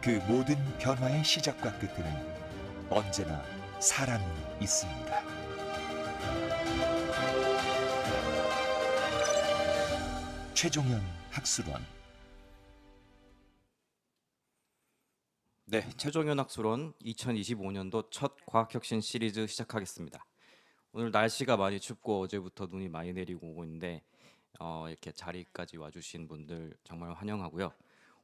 그 모든 변화의 시작과 끝에는 언제나 사람이 있습니다. 최종현 학술원. 네, 최종현 학술원 2025년도 첫 과학혁신 시리즈 시작하겠습니다. 오늘 날씨가 많이 춥고 어제부터 눈이 많이 내리고 오고 있는데 이렇게 자리까지 와주신 분들 정말 환영하고요.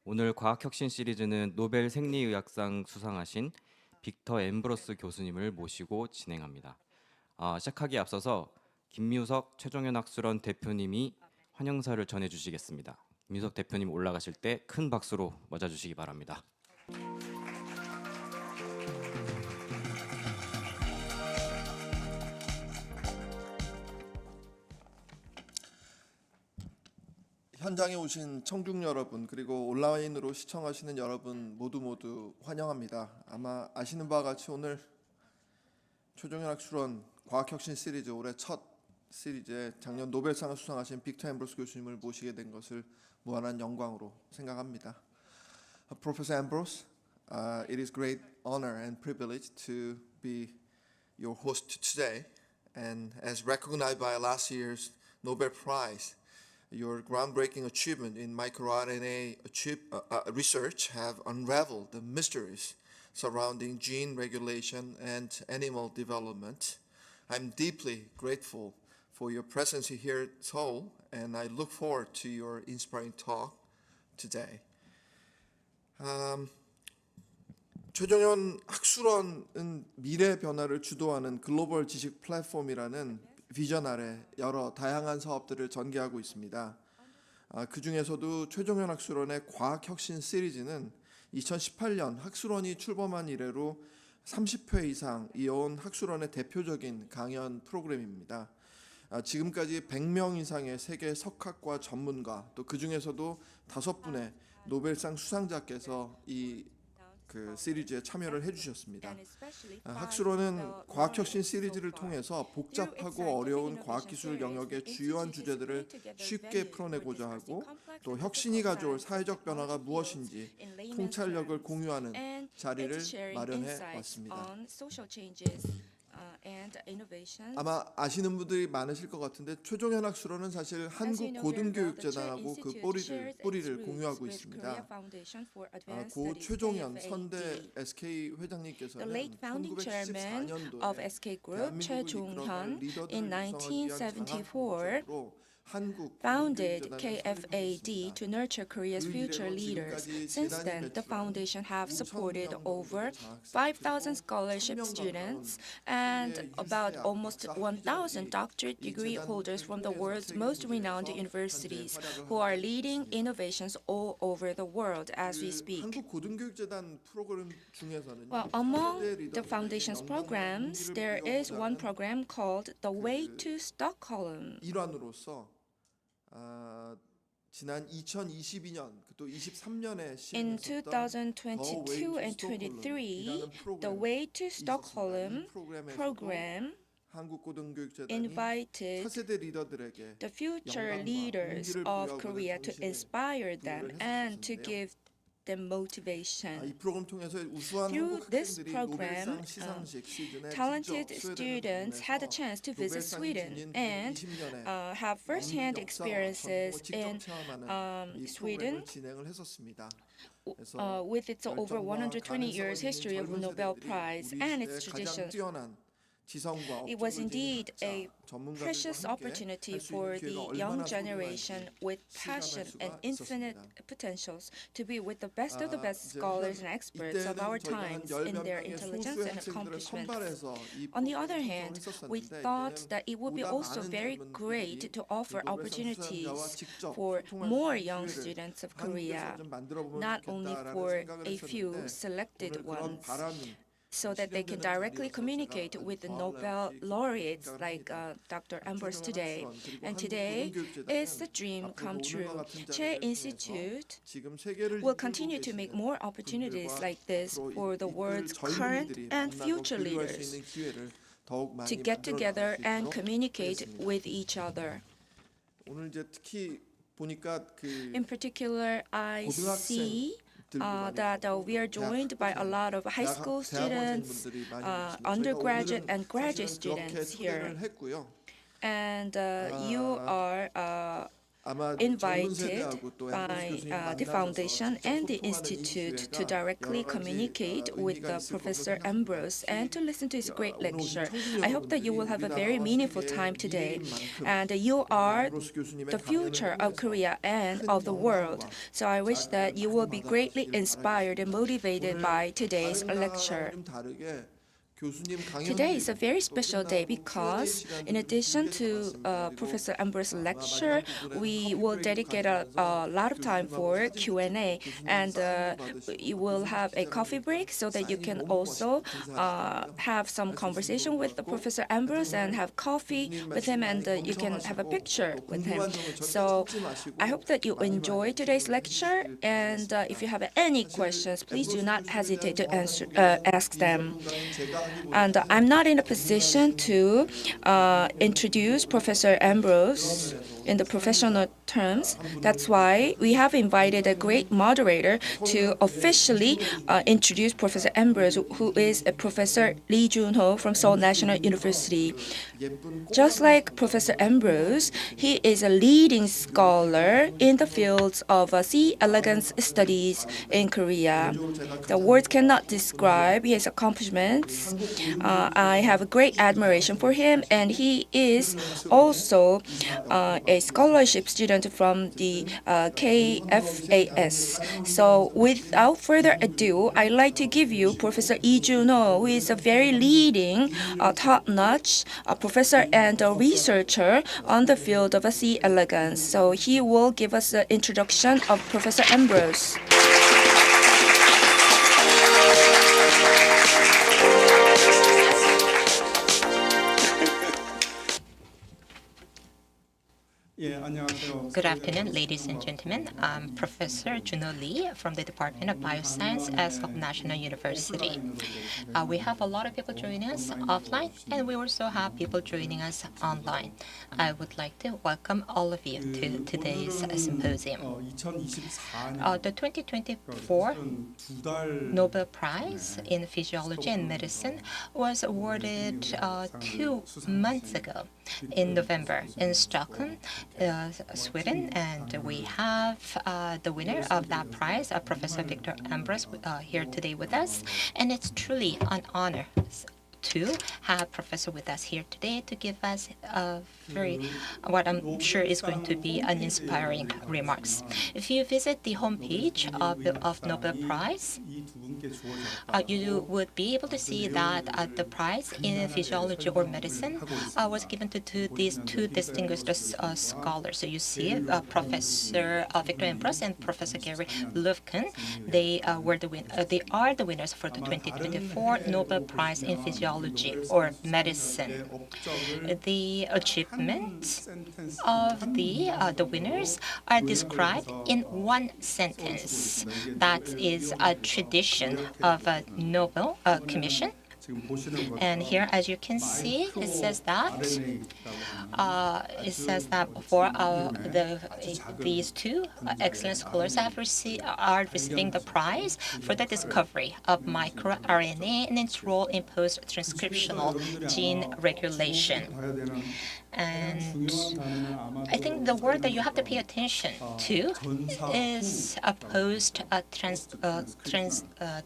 오늘 과학혁신 시리즈는 노벨 생리의학상 수상하신 빅터 엠브로스 교수님을 모시고 진행합니다. 시작하기에 앞서서 김유석 최종현 학술원 대표님이 환영사를 전해주시겠습니다. 김유석 대표님 올라가실 때 큰 박수로 맞아주시기 바랍니다. 현장에 오신 청중 여러분, 그리고 온라인으로 시청하시는 여러분 모두 환영합니다. 아마 아시는 바와 같이 오늘 최종현 학술원 과학혁신 시리즈 올해 첫 시리즈에 작년 노벨상을 수상하신 빅터 엠브로스 교수님을 모시게 된 것을 무한한 영광으로 생각합니다. Professor Ambros, it is great honor and privilege to be your host today, and as recognized by last year's Nobel Prize, your groundbreaking achievement in microRNA research have unraveled the mysteries surrounding gene regulation and animal development. I'm deeply grateful for your presence here at Seoul, and I look forward to your inspiring talk today. 최종현 학술원은 미래 변화를 주도하는 글로벌 지식 플랫폼이라는 비전 아래 여러 다양한 사업들을 전개하고 있습니다. 그 중에서도 최종현 학술원의 과학혁신 시리즈는 2018년 학술원이 출범한 이래로 30회 이상 이어온 학술원의 대표적인 강연 프로그램입니다. 지금까지 100명 이상의 세계 석학과 전문가, 또 그 중에서도 5분의 노벨상 수상자께서 이 시리즈에 참여를 해주셨습니다. 학술원은 과학혁신 시리즈를 통해서 복잡하고 어려운 과학기술 영역의 주요한 주제들을 쉽게 풀어내고자 하고, 또 혁신이 가져올 사회적 변화가 무엇인지 통찰력을 공유하는 자리를 마련해 왔습니다. 아마 아시는 분들이 많으실 것 같은데 최종현 학술원은 사실 한국고등교육재단하고 그 뿌리를 공유하고 있습니다. 고 최종현 선대 SK 회장님께서는 1914년도에 대한민국을 이끌어갈 리더들을 구성하기 위한 founded KFAD to nurture Korea's future leaders. Since then, the foundation have supported over 5,000 scholarship students and about almost 1,000 doctorate degree holders from the world's most renowned universities who are leading innovations all over the world as we speak. Well, among the foundation's programs, there is one program called The Way to Stockholm. 일환으로서 지난 2022년 또 23년에 In 2022 and 23, the Way to Stockholm program invited the future leaders of Korea to inspire them and to give them motivation. Through this program, talented students had a chance to visit Sweden and have first-hand experiences in Sweden with its over 120 years history of Nobel Prize and its traditions. It was indeed a precious opportunity for the young generation with passion and infinite potentials to be with the best of the best scholars and experts of our times in their intelligence and accomplishments. On the other hand, we thought that it would be also very great to offer opportunities for more young students of Korea, not only for a few selected ones, so that they can directly communicate with the Nobel laureates like Dr. Ambros today. And today is the dream come true. Chey Institute will continue to make more opportunities like this for the world's current and future leaders to get together and communicate with each other. In particular, I see that we are joined by a lot of high school students, undergraduate and graduate students here. And you are invited by the foundation and the institute to directly communicate with Professor Ambros and to listen to his great lecture. I hope that you will have a very meaningful time today. And you are the future of Korea and of the world. So I wish that you will be greatly inspired and motivated by today's lecture. Today is a very special day because in addition to Professor Ambros' lecture, we will dedicate a lot of time for Q&A, and you will have a coffee break so that you can also have some conversation with the Professor Ambros and have coffee with him, and you can have a picture with him. So I hope that you enjoy today's lecture, and if you have any questions, please do not hesitate to ask them. And I'm not in a position to introduce Professor Ambros in the professional terms. That's why we have invited a great moderator to officially introduce Professor Ambros, who is a Professor Lee Junho from Seoul National University. Just like Professor Ambros, he is a leading scholar in the fields of C. elegans studies in Korea. The words cannot describe his accomplishments. I have a great admiration for him, and he is also a scholarship student from the KFAS. So without further ado, I'd like to give you Professor Lee Junho, who is a very leading, top-notch professor and a researcher on the field of C. elegans. So he will give us the introduction of Professor Ambros. Good afternoon, ladies and gentlemen. I'm Professor Junho Lee from the Department of Bioscience at Seoul National University. We have a lot of people joining us offline, and we also have people joining us online. I would like to welcome all of you to today's symposium. The 2024 Nobel Prize in Physiology and Medicine was awarded 2 months ago in November in Stockholm, Sweden, and we have the winner of that prize, Professor Victor Ambros, here today with us, and it's truly an honor to have Professor with us here today to give us what I'm sure is going to be an inspiring remarks. If you visit the homepage of Nobel Prize, you would be able to see that the prize in physiology or medicine was given to these two distinguished scholars. So you see Professor Victor Ambros and Professor Gary Lufkin. They are the winners for the 2024 Nobel Prize in Physiology or medicine. The achievements of the winners are described in one sentence. That is a tradition of a Nobel Commission. And here, as you can see, it says that for these two excellent scholars are receiving the prize for the discovery of microRNA and its role in post-transcriptional gene regulation. And I think the word that you have to pay attention to is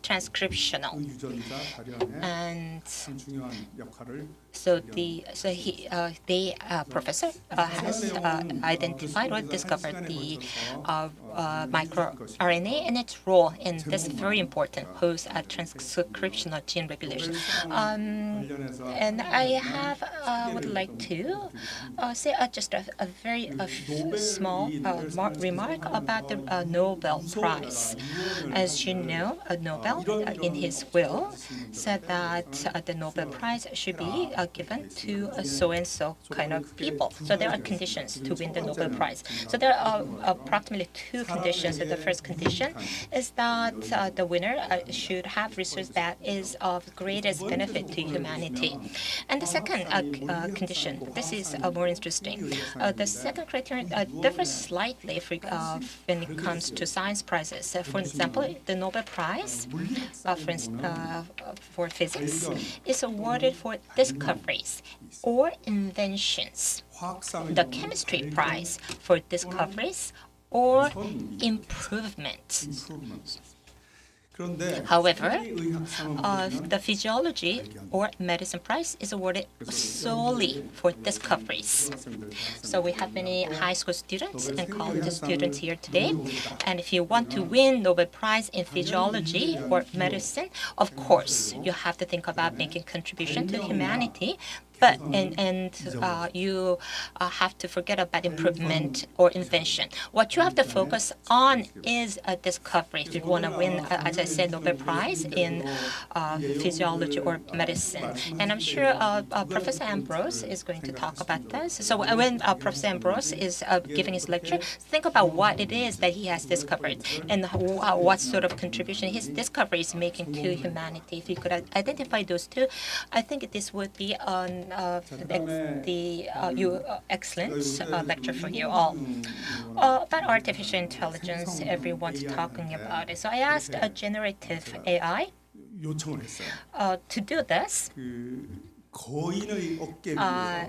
transcriptional. And so professor has identified or discovered the microRNA and its role in this very important post-transcriptional gene regulation. And I would like to say just a very small remark about the Nobel Prize. As you know, Nobel, in his will, said that the Nobel Prize should be given to so-and-so kind of people. So there are conditions to win the Nobel Prize. So there are approximately two conditions. So the first condition is that the winner should have research that is of greatest benefit to humanity. And the second condition, this is more interesting. The second criterion differs slightly when it comes to science prizes. For example, the Nobel Prize for physics is awarded for discoveries or inventions. The chemistry prize for discoveries or improvements. However, the physiology or medicine prize is awarded solely for discoveries. So we have many high school students and college students here today. And if you want to win Nobel Prize in physiology or medicine, of course, you have to think about making contribution to humanity. But you have to forget about improvement or invention. What you have to focus on is a discovery. If you want to win, as I said, Nobel Prize in physiology or medicine. And I'm sure Professor Ambros is going to talk about this. So when Professor Ambros is giving his lecture, think about what it is that he has discovered and what sort of contribution his discovery is making to humanity. If you could identify those two, I think this would be excellent lecture for you all. About artificial intelligence, everyone's talking about it. So I asked a generative AI to do this.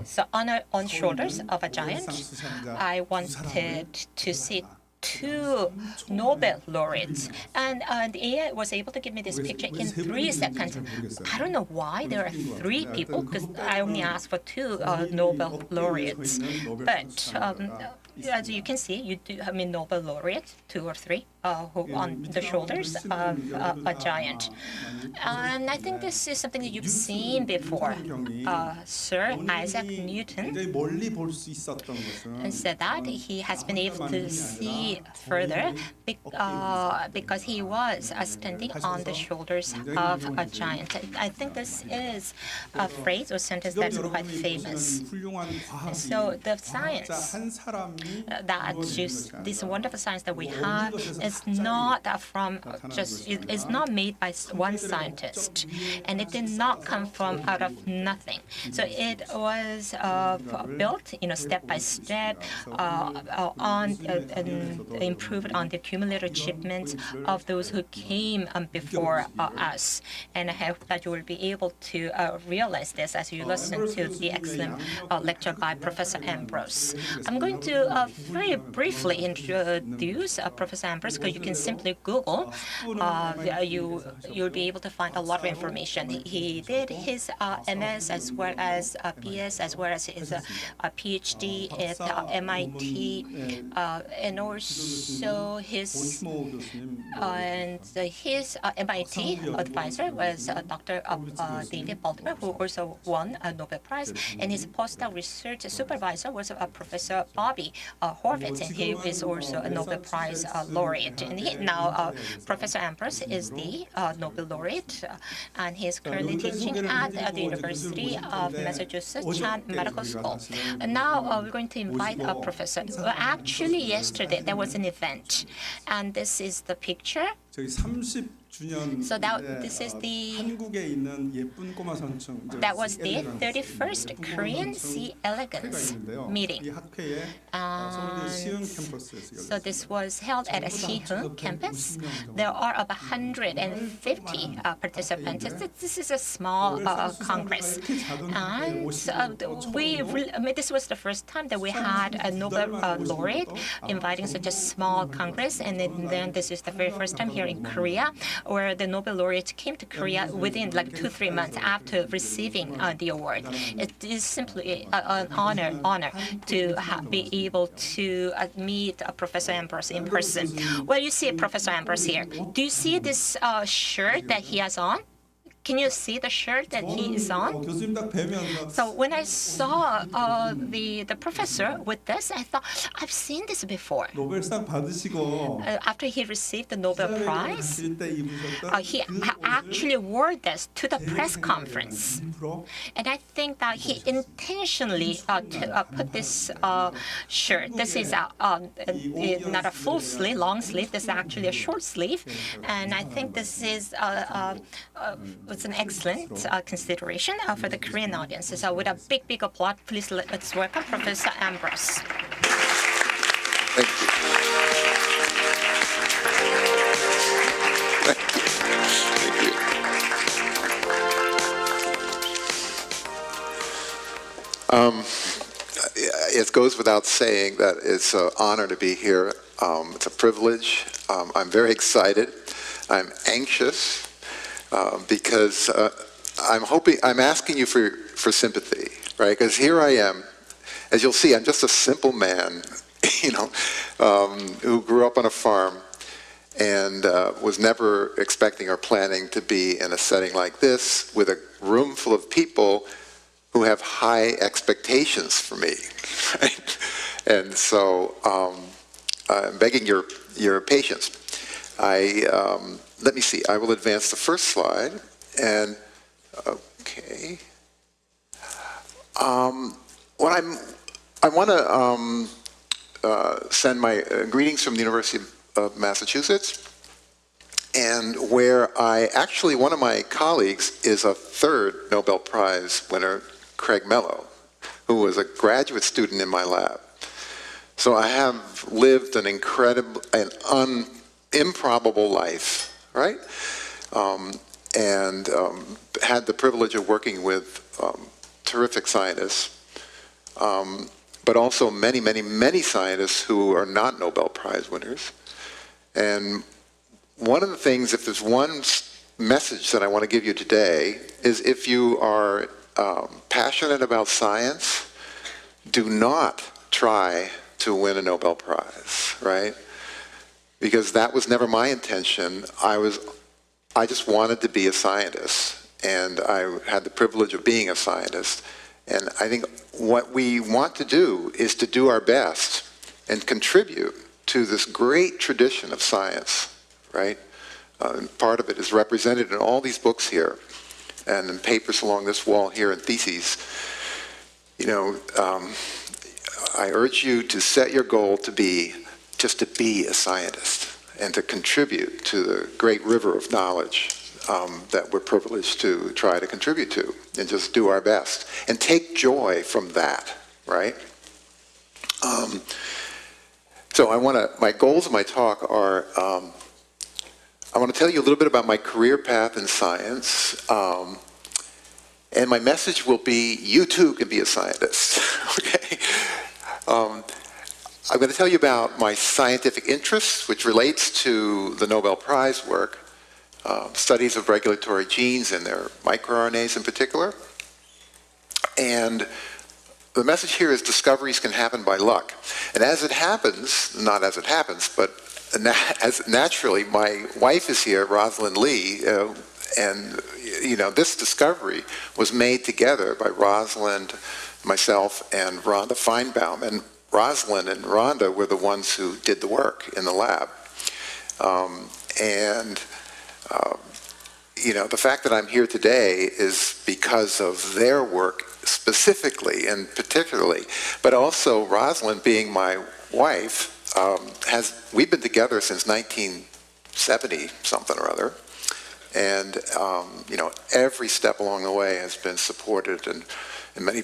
So on shoulders of a giant, I wanted to see two Nobel laureates, and the AI was able to give me this picture in 3 seconds. I don't know why there are 3 people, because I only asked for 2 Nobel laureates. But as you can see, you do have Nobel laureates, 2 or 3, who on the shoulders of a giant. And I think this is something that you've seen before. Sir Isaac Newton said that he has been able to see further because he was standing on the shoulders of a giant. I think this is a phrase or sentence that is quite famous. So the science this wonderful science that we have is not is not made by one scientist, and it did not come from out of nothing. So it was built, step by step, improved on the cumulative achievements of those who came before us. And I hope that you will be able to realize this as you listen to the excellent lecture by Professor Ambros. I'm going to very briefly introduce Professor Ambros, because you can simply Google. You'll be able to find a lot of information. He did his MS as well as BS as well as his PhD at MIT, and also his MIT advisor was Dr. David Baltimore, who also won a Nobel Prize, and his postdoc research supervisor was Professor Bobby Horvitz, and he is also a Nobel Prize laureate. And now Professor Ambros is the Nobel laureate, and he is currently teaching at the University of Massachusetts Chan Medical School. And now we're going to invite a professor. Well, actually, yesterday there was an event, and this is the picture. So this is that was the 31st Korean Sea Elegance meeting. So this was held at a Siheung campus. There are about 150 participants. This is a small congress. And this was the first time that we had a Nobel laureate inviting such a small congress. And then this is the very first time here in Korea, where the Nobel laureate came to Korea within like 2-3 months after receiving the award. It is simply an honor to be able to meet Professor Ambros in person. Well, you see Professor Ambros here. Do you see this shirt that he has on? Can you see the shirt that he is on? 교수님 딱 뵈면서 So when I saw the professor with this, I thought, I've seen this before. 노벨상 받으시고 After he received the Nobel Prize, 하실 때 입으셨던 he 그 actually wore this to the press conference. 일부러 And I think that he intentionally put this shirt. This is not a full sleeve, long sleeve. This is actually a short sleeve. And I think this is it's an excellent consideration for the Korean audiences. So with a big, big applause, please let's welcome Professor Ambros. Thank you. Thank you. It goes without saying that it's an honor to be here. It's a privilege. I'm very excited. I'm anxious because I'm asking you for sympathy, right? Because here I am. As you'll see, I'm just a simple man, who grew up on a farm and was never expecting or planning to be in a setting like this with a room full of people who have high expectations for me, right? And so I'm begging your patience. Let me see, I will advance the first slide, and okay. I want to send my greetings from the University of Massachusetts, and where one of my colleagues is a third Nobel Prize winner, Craig Mello, who was a graduate student in my lab. So I have lived an incredible and improbable life, right? And had the privilege of working with terrific scientists, but also many, many, many scientists who are not Nobel Prize winners. And one of the things, if there's one message that I want to give you today, is if you are passionate about science, do not try to win a Nobel Prize, right? Because that was never my intention. I just wanted to be a scientist, and I had the privilege of being a scientist. And I think what we want to do is to do our best and contribute to this great tradition of science, right? Part of it is represented in all these books here and in papers along this wall here and theses. I urge you to set your goal to be a scientist and to contribute to the great river of knowledge that we're privileged to try to contribute to, and just do our best and take joy from that, right? So my goals of my talk are, I want to tell you a little bit about my career path in science, and my message will be, you too can be a scientist, okay? I'm going to tell you about my scientific interests, which relates to the Nobel Prize work, studies of regulatory genes and their microRNAs in particular. And the message here is discoveries can happen by luck. And as it happens, not as it happens, but as naturally, my wife is here, Rosalind Lee, and this discovery was made together by Rosalind, myself, and Rhonda Feinbaum. And Rosalind and Rhonda were the ones who did the work in the lab. The fact that I'm here today is because of their work specifically and particularly, but also Rosalind being my wife, we've been together since 1970 something or other, and every step along the way has been supported and in many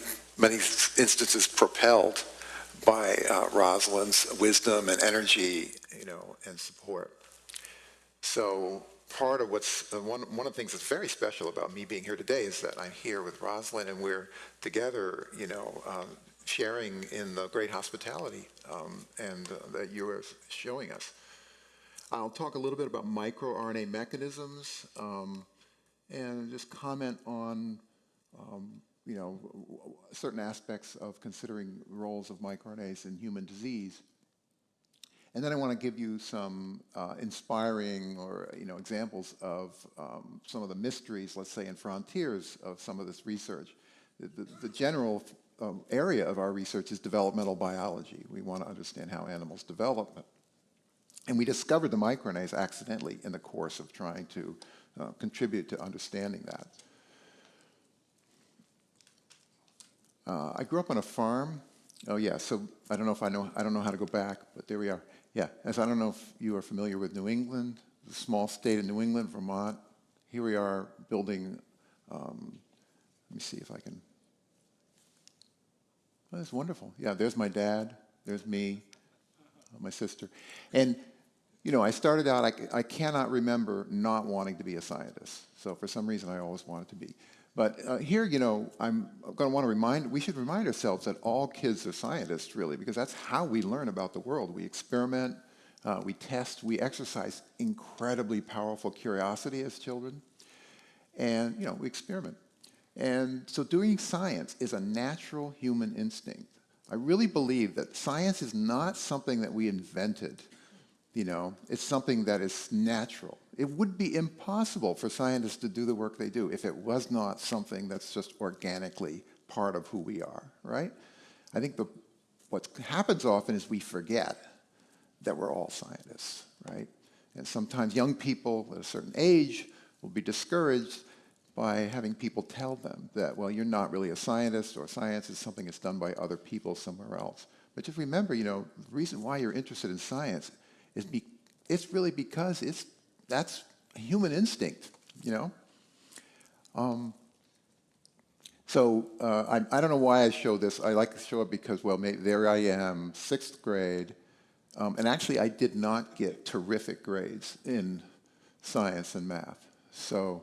instances propelled by Rosalind's wisdom and energy, and support. So part of what's one of the things that's very special about me being here today is that I'm here with Rosalind, and we're together, sharing in the great hospitality that you are showing us. I'll talk a little bit about microRNA mechanisms and just comment on certain aspects of considering roles of microRNAs in human disease. And then I want to give you some inspiring or examples of some of the mysteries, let's say, and frontiers of some of this research. The general area of our research is developmental biology. We want to understand how animals develop. And we discovered the microRNAs accidentally in the course of trying to contribute to understanding that. I grew up on a farm. Oh yeah, so I don't know how to go back, but there we are. Yeah, as I don't know if you are familiar with New England, the small state of New England, Vermont. Here we are building, let me see if I can, oh, that's wonderful. Yeah, there's my dad, there's me, my sister. And I started out, I cannot remember not wanting to be a scientist. So for some reason I always wanted to be. But here, I'm going to want to we should remind ourselves that all kids are scientists, really, because that's how we learn about the world. We experiment, we test, we exercise incredibly powerful curiosity as children, and, we experiment. And so doing science is a natural human instinct. I really believe that science is not something that we invented. It's something that is natural. It would be impossible for scientists to do the work they do if it was not something that's just organically part of who we are, right? I think what happens often is we forget that we're all scientists, right? And sometimes young people at a certain age will be discouraged by having people tell them that, well, you're not really a scientist, or science is something that's done by other people somewhere else. But just remember, the reason why you're interested in science is it's really because that's a human instinct, So I don't know why I show this. I like to show it because, well, there I am, 6th grade, and actually I did not get terrific grades in science and math. So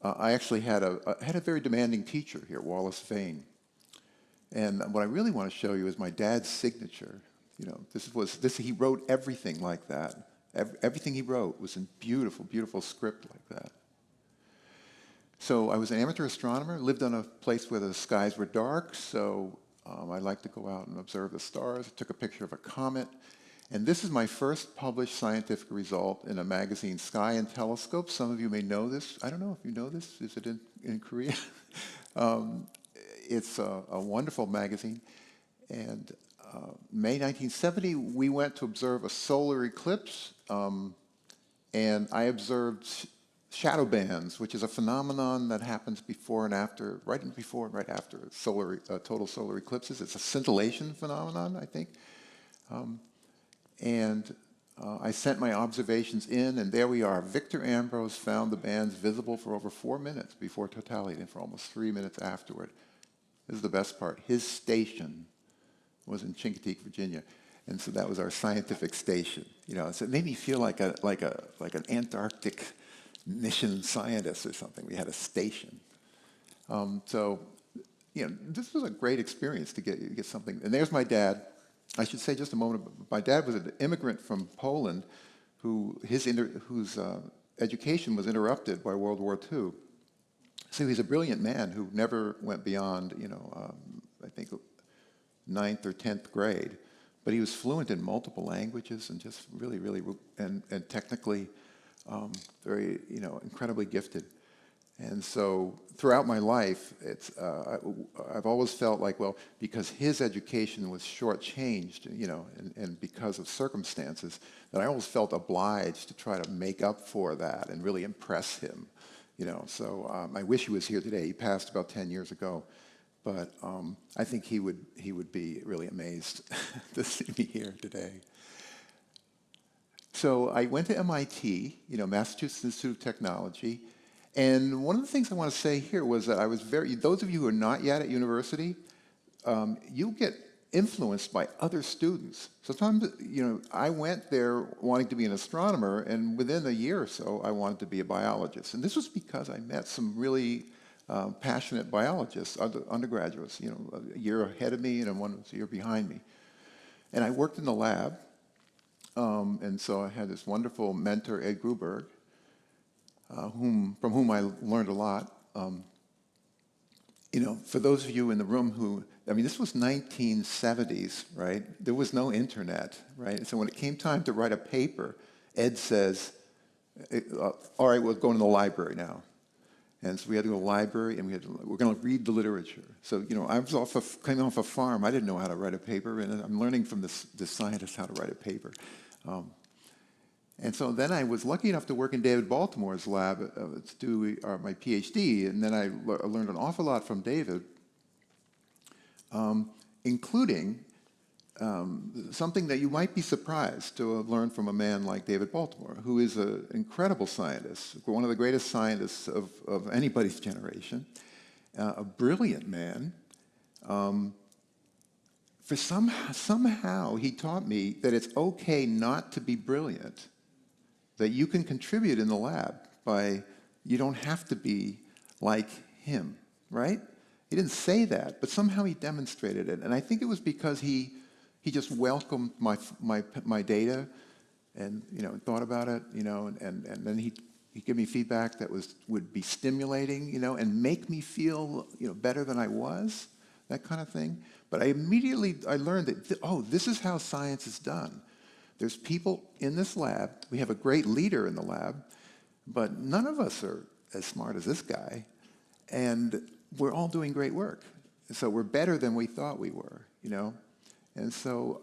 I actually had a very demanding teacher here, Wallace Vane. And what I really want to show you is my dad's signature. He wrote everything like that. Everything he wrote was in beautiful, beautiful script like that. So I was an amateur astronomer, lived on a place where the skies were dark, so I liked to go out and observe the stars. I took a picture of a comet, and this is my first published scientific result in a magazine, Sky and Telescope. Some of you may know this. I don't know if you know this. Is it in Korea? It's a wonderful magazine, and May 1970, we went to observe a solar eclipse, and I observed shadow bands, which is a phenomenon that happens before and after, right before and right after total solar eclipses. It's a scintillation phenomenon, I think. I sent my observations in, and there we are. Victor Ambros found the bands visible for over 4 minutes before totality, and for almost 3 minutes afterward. This is the best part. His station was in Chincoteague, Virginia, and so that was our scientific station. So it made me feel like an Antarctic mission scientist or something. We had a station. This was a great experience to get something. And there's my dad. I should say just a moment. My dad was an immigrant from Poland, whose education was interrupted by World War II. So he's a brilliant man who never went beyond, I think, 9th or 10th grade, but he was fluent in multiple languages and just really, really, and technically very, incredibly gifted. And so throughout my life, I've always felt like, well, because his education was shortchanged, and because of circumstances, that I always felt obliged to try to make up for that and really impress him, So I wish he was here today. He passed about 10 years ago. But I think he would be really amazed to see me here today. So I went to MIT, Massachusetts Institute of Technology, and one of the things I want to say here was that those of you who are not yet at university, you get influenced by other students. Sometimes, I went there wanting to be an astronomer, and within a year or so, I wanted to be a biologist. And this was because I met some really passionate biologists, undergraduates, a year ahead of me and one was a year behind me. And I worked in the lab, and so I had this wonderful mentor, Ed Gruberg, from whom I learned a lot. For those of you in the room who I mean, this was 1970s, right? There was no internet, right? And so when it came time to write a paper, Ed says, all right, we're going to the library now. And so we had to go to the library, and we're going to read the literature. So, you know, I was came off a farm. I didn't know how to write a paper, and I'm learning from this scientist how to write a paper. And so then I was lucky enough to work in David Baltimore's lab to do my PhD, and then I learned an awful lot from David, including something that you might be surprised to have learned from a man like David Baltimore, who is an incredible scientist, one of the greatest scientists of anybody's generation, a brilliant man. Somehow he taught me that it's okay not to be brilliant, that you can contribute in the lab you don't have to be like him, right? He didn't say that, but somehow he demonstrated it. And I think it was because he just welcomed my data and, you know, thought about it, you know, and then he'd give me feedback that would be stimulating, you know, and make me feel, you know, better than I was, that kind of thing. But I learned that, this is how science is done. There's people in this lab. We have a great leader in the lab, but none of us are as smart as this guy. And we're all doing great work. So we're better than we thought we were, you know? And so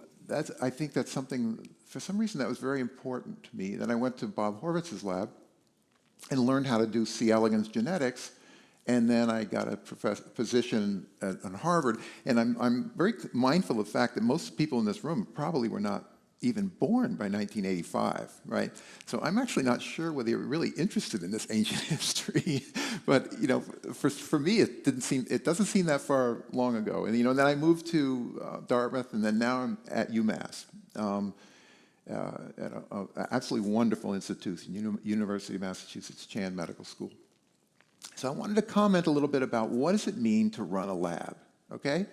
I think that's something, for some reason, that was very important to me. Then I went to Bob Horvitz's lab and learned how to do C. elegans genetics. And then I got a position at Harvard. And I'm very mindful of the fact that most people in this room probably were not even born by 1985, right? So I'm actually not sure whether you're really interested in this ancient history, but you know, for me, it doesn't seem that far long ago. And you know, then I moved to Dartmouth, and then now I'm at UMass, at an absolutely wonderful institution, University of Massachusetts Chan Medical School. So I wanted to comment a little bit about what does it mean to run a lab, okay?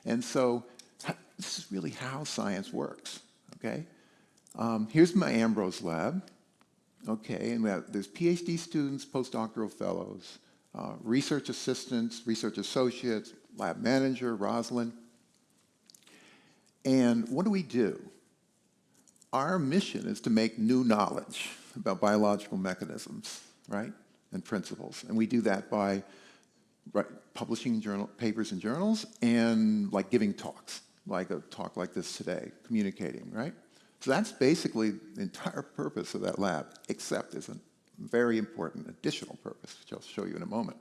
And so this is really how science works. Okay, here's my Ambros lab. Okay, and there's PhD students, postdoctoral fellows, research assistants, research associates, lab manager, Rosalind. And what do? Our mission is to make new knowledge about biological mechanisms, right, and principles. And we do that by publishing papers in journals and like giving talks. Like a talk like this today, communicating, right? So that's basically the entire purpose of that lab, except there's a very important additional purpose, which I'll show you in a moment.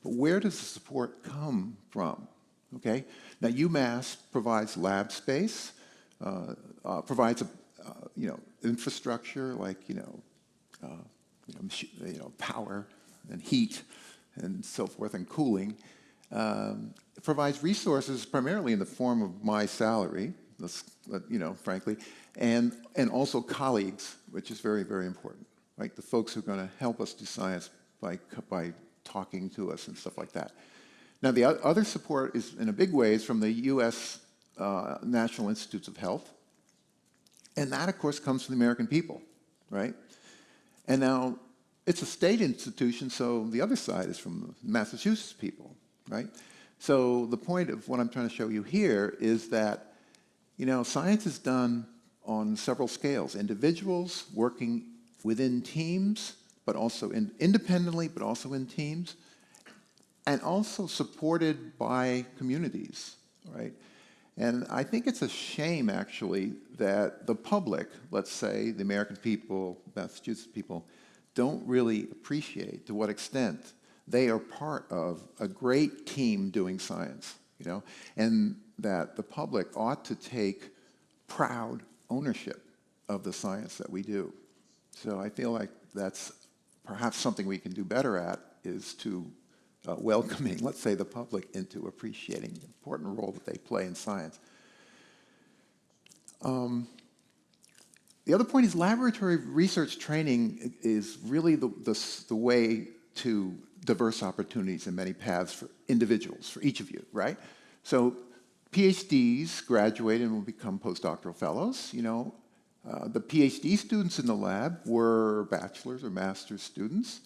But where does the support come from? Okay, now UMass provides lab space, provides infrastructure like power and heat and so forth and cooling. It provides resources primarily in the form of my salary, frankly, and also colleagues, which is very, very important, right? The folks who are going to help us do science by talking to us and stuff like that. Now, the other support is, in a big way, is from the U.S. National Institutes of Health, and that, of course, comes from the American people, right? And now, it's a state institution, so the other side is from the Massachusetts people, right? So the point of what I'm trying to show you here is that, you know, science is done on several scales. Individuals working within teams, but also independently, but also in teams, and also supported by communities, right? And I think it's a shame, actually, that the public, let's say the American people, Massachusetts people, don't really appreciate to what extent they are part of a great team doing science, you know, and that the public ought to take proud ownership of the science that we do. So I feel like that's perhaps something we can do better at, is to welcoming, let's say, the public into appreciating the important role that they play in science. The other point is laboratory research training is really the way to diverse opportunities and many paths for individuals, for each of you, right? So PhDs graduate and will become postdoctoral fellows. You know, the PhD students in the lab were bachelor's or master's students.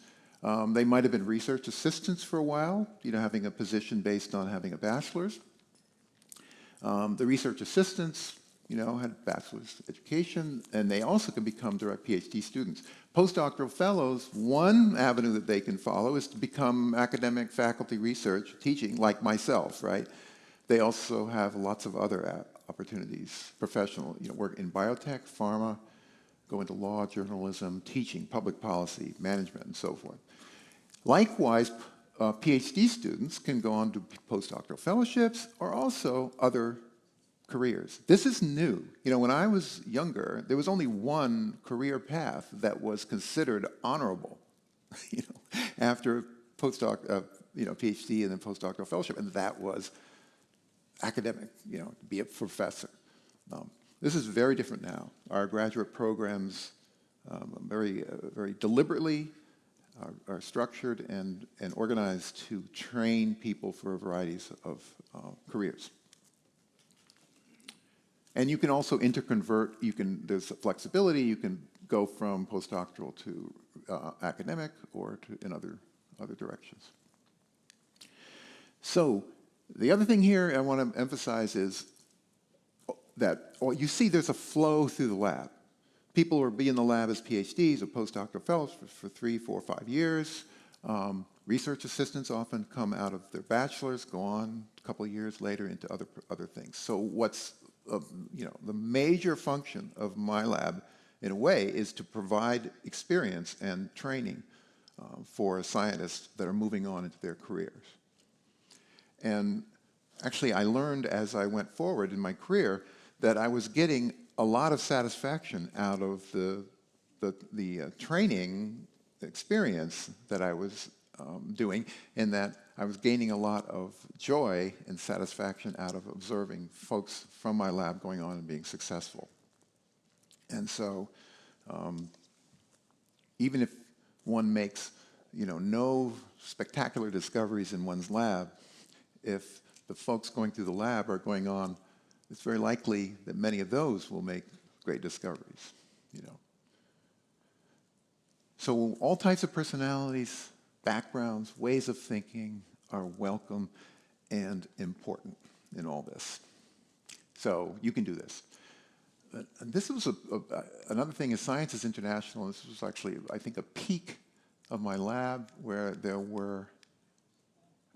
They might have been research assistants for a while, you know, having a position based on having a bachelor's. The research assistants, had bachelor's education, and they also can become direct PhD students. Postdoctoral fellows, one avenue that they can follow is to become academic faculty research, teaching, like myself, right? They also have lots of other opportunities, professional, work in biotech, pharma, go into law, journalism, teaching, public policy, management, and so forth. Likewise, PhD students can go on to postdoctoral fellowships or also other careers. This is new. When I was younger, there was only one career path that was considered honorable, after postdoc, PhD and then postdoctoral fellowship, and that was academic, to be a professor. This is very different now. Our graduate programs very deliberately are structured and organized to train people for a variety of careers. And you can also interconvert. There's flexibility. You can go from postdoctoral to academic or in other directions. So the other thing here I want to emphasize is that you see there's a flow through the lab. People will be in the lab as PhDs or postdoctoral fellows for 3, 4, 5 years. Research assistants often come out of their bachelor's, go on a couple of years later into other things. So what's the major function of my lab, in a way, is to provide experience and training for scientists that are moving on into their careers. And actually, I learned as I went forward in my career that I was getting a lot of satisfaction out of the training experience that I was doing, and that I was gaining a lot of joy and satisfaction out of observing folks from my lab going on and being successful. And so even if one makes no spectacular discoveries in one's lab, if the folks going through the lab are going on, it's very likely that many of those will make great discoveries. So all types of personalities, backgrounds, ways of thinking are welcome and important in all this. So you can do this. And this was another thing is Science is International. This was actually, I think, a peak of my lab where there were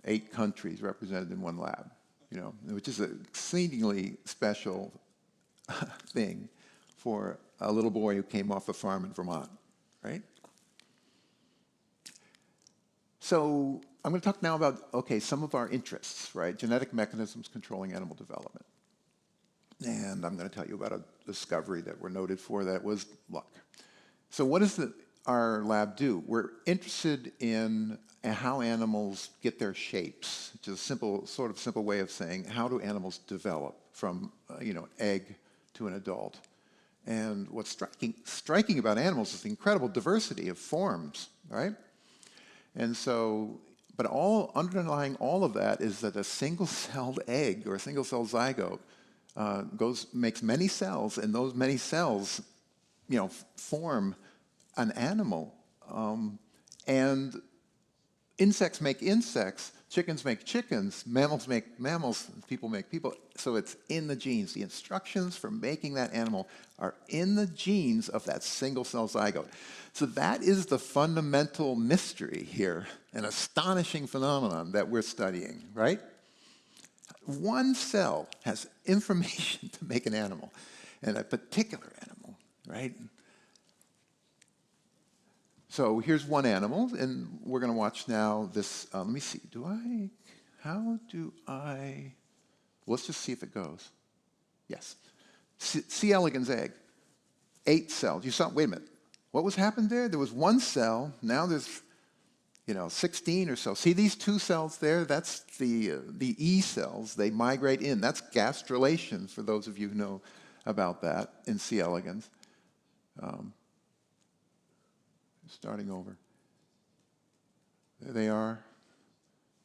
8 countries represented in one lab, which is an exceedingly special thing for a little boy who came off a farm in Vermont, right? So I'm going to talk now about, some of our interests, right? Genetic mechanisms controlling animal development. And I'm going to tell you about a discovery that we're noted for that was luck. So what does our lab do? We're interested in how animals get their shapes, which is a simple way of saying, how do animals develop from, egg to an adult? And what's striking about animals is the incredible diversity of forms, right? And so, but underlying all of that is that a single-celled egg or a single-celled zygote makes many cells, and those many cells, form an animal. And insects make insects, chickens make chickens, mammals make mammals, people make people. So it's in the genes. The instructions for making that animal are in the genes of that single-cell zygote. So that is the fundamental mystery here, an astonishing phenomenon that we're studying, right? One cell has information to make an animal, and a particular animal, right? So here's one animal, and we're going to watch now this. Let me see. Let's just see if it goes. Yes. C. elegans egg, 8 cells. You saw, wait a minute. What was happened there? There was one cell. Now there's, 16 or so. See these 2 cells there? That's the E cells. They migrate in. That's gastrulation, for those of you who know about that in C. elegans. Starting over. There they are.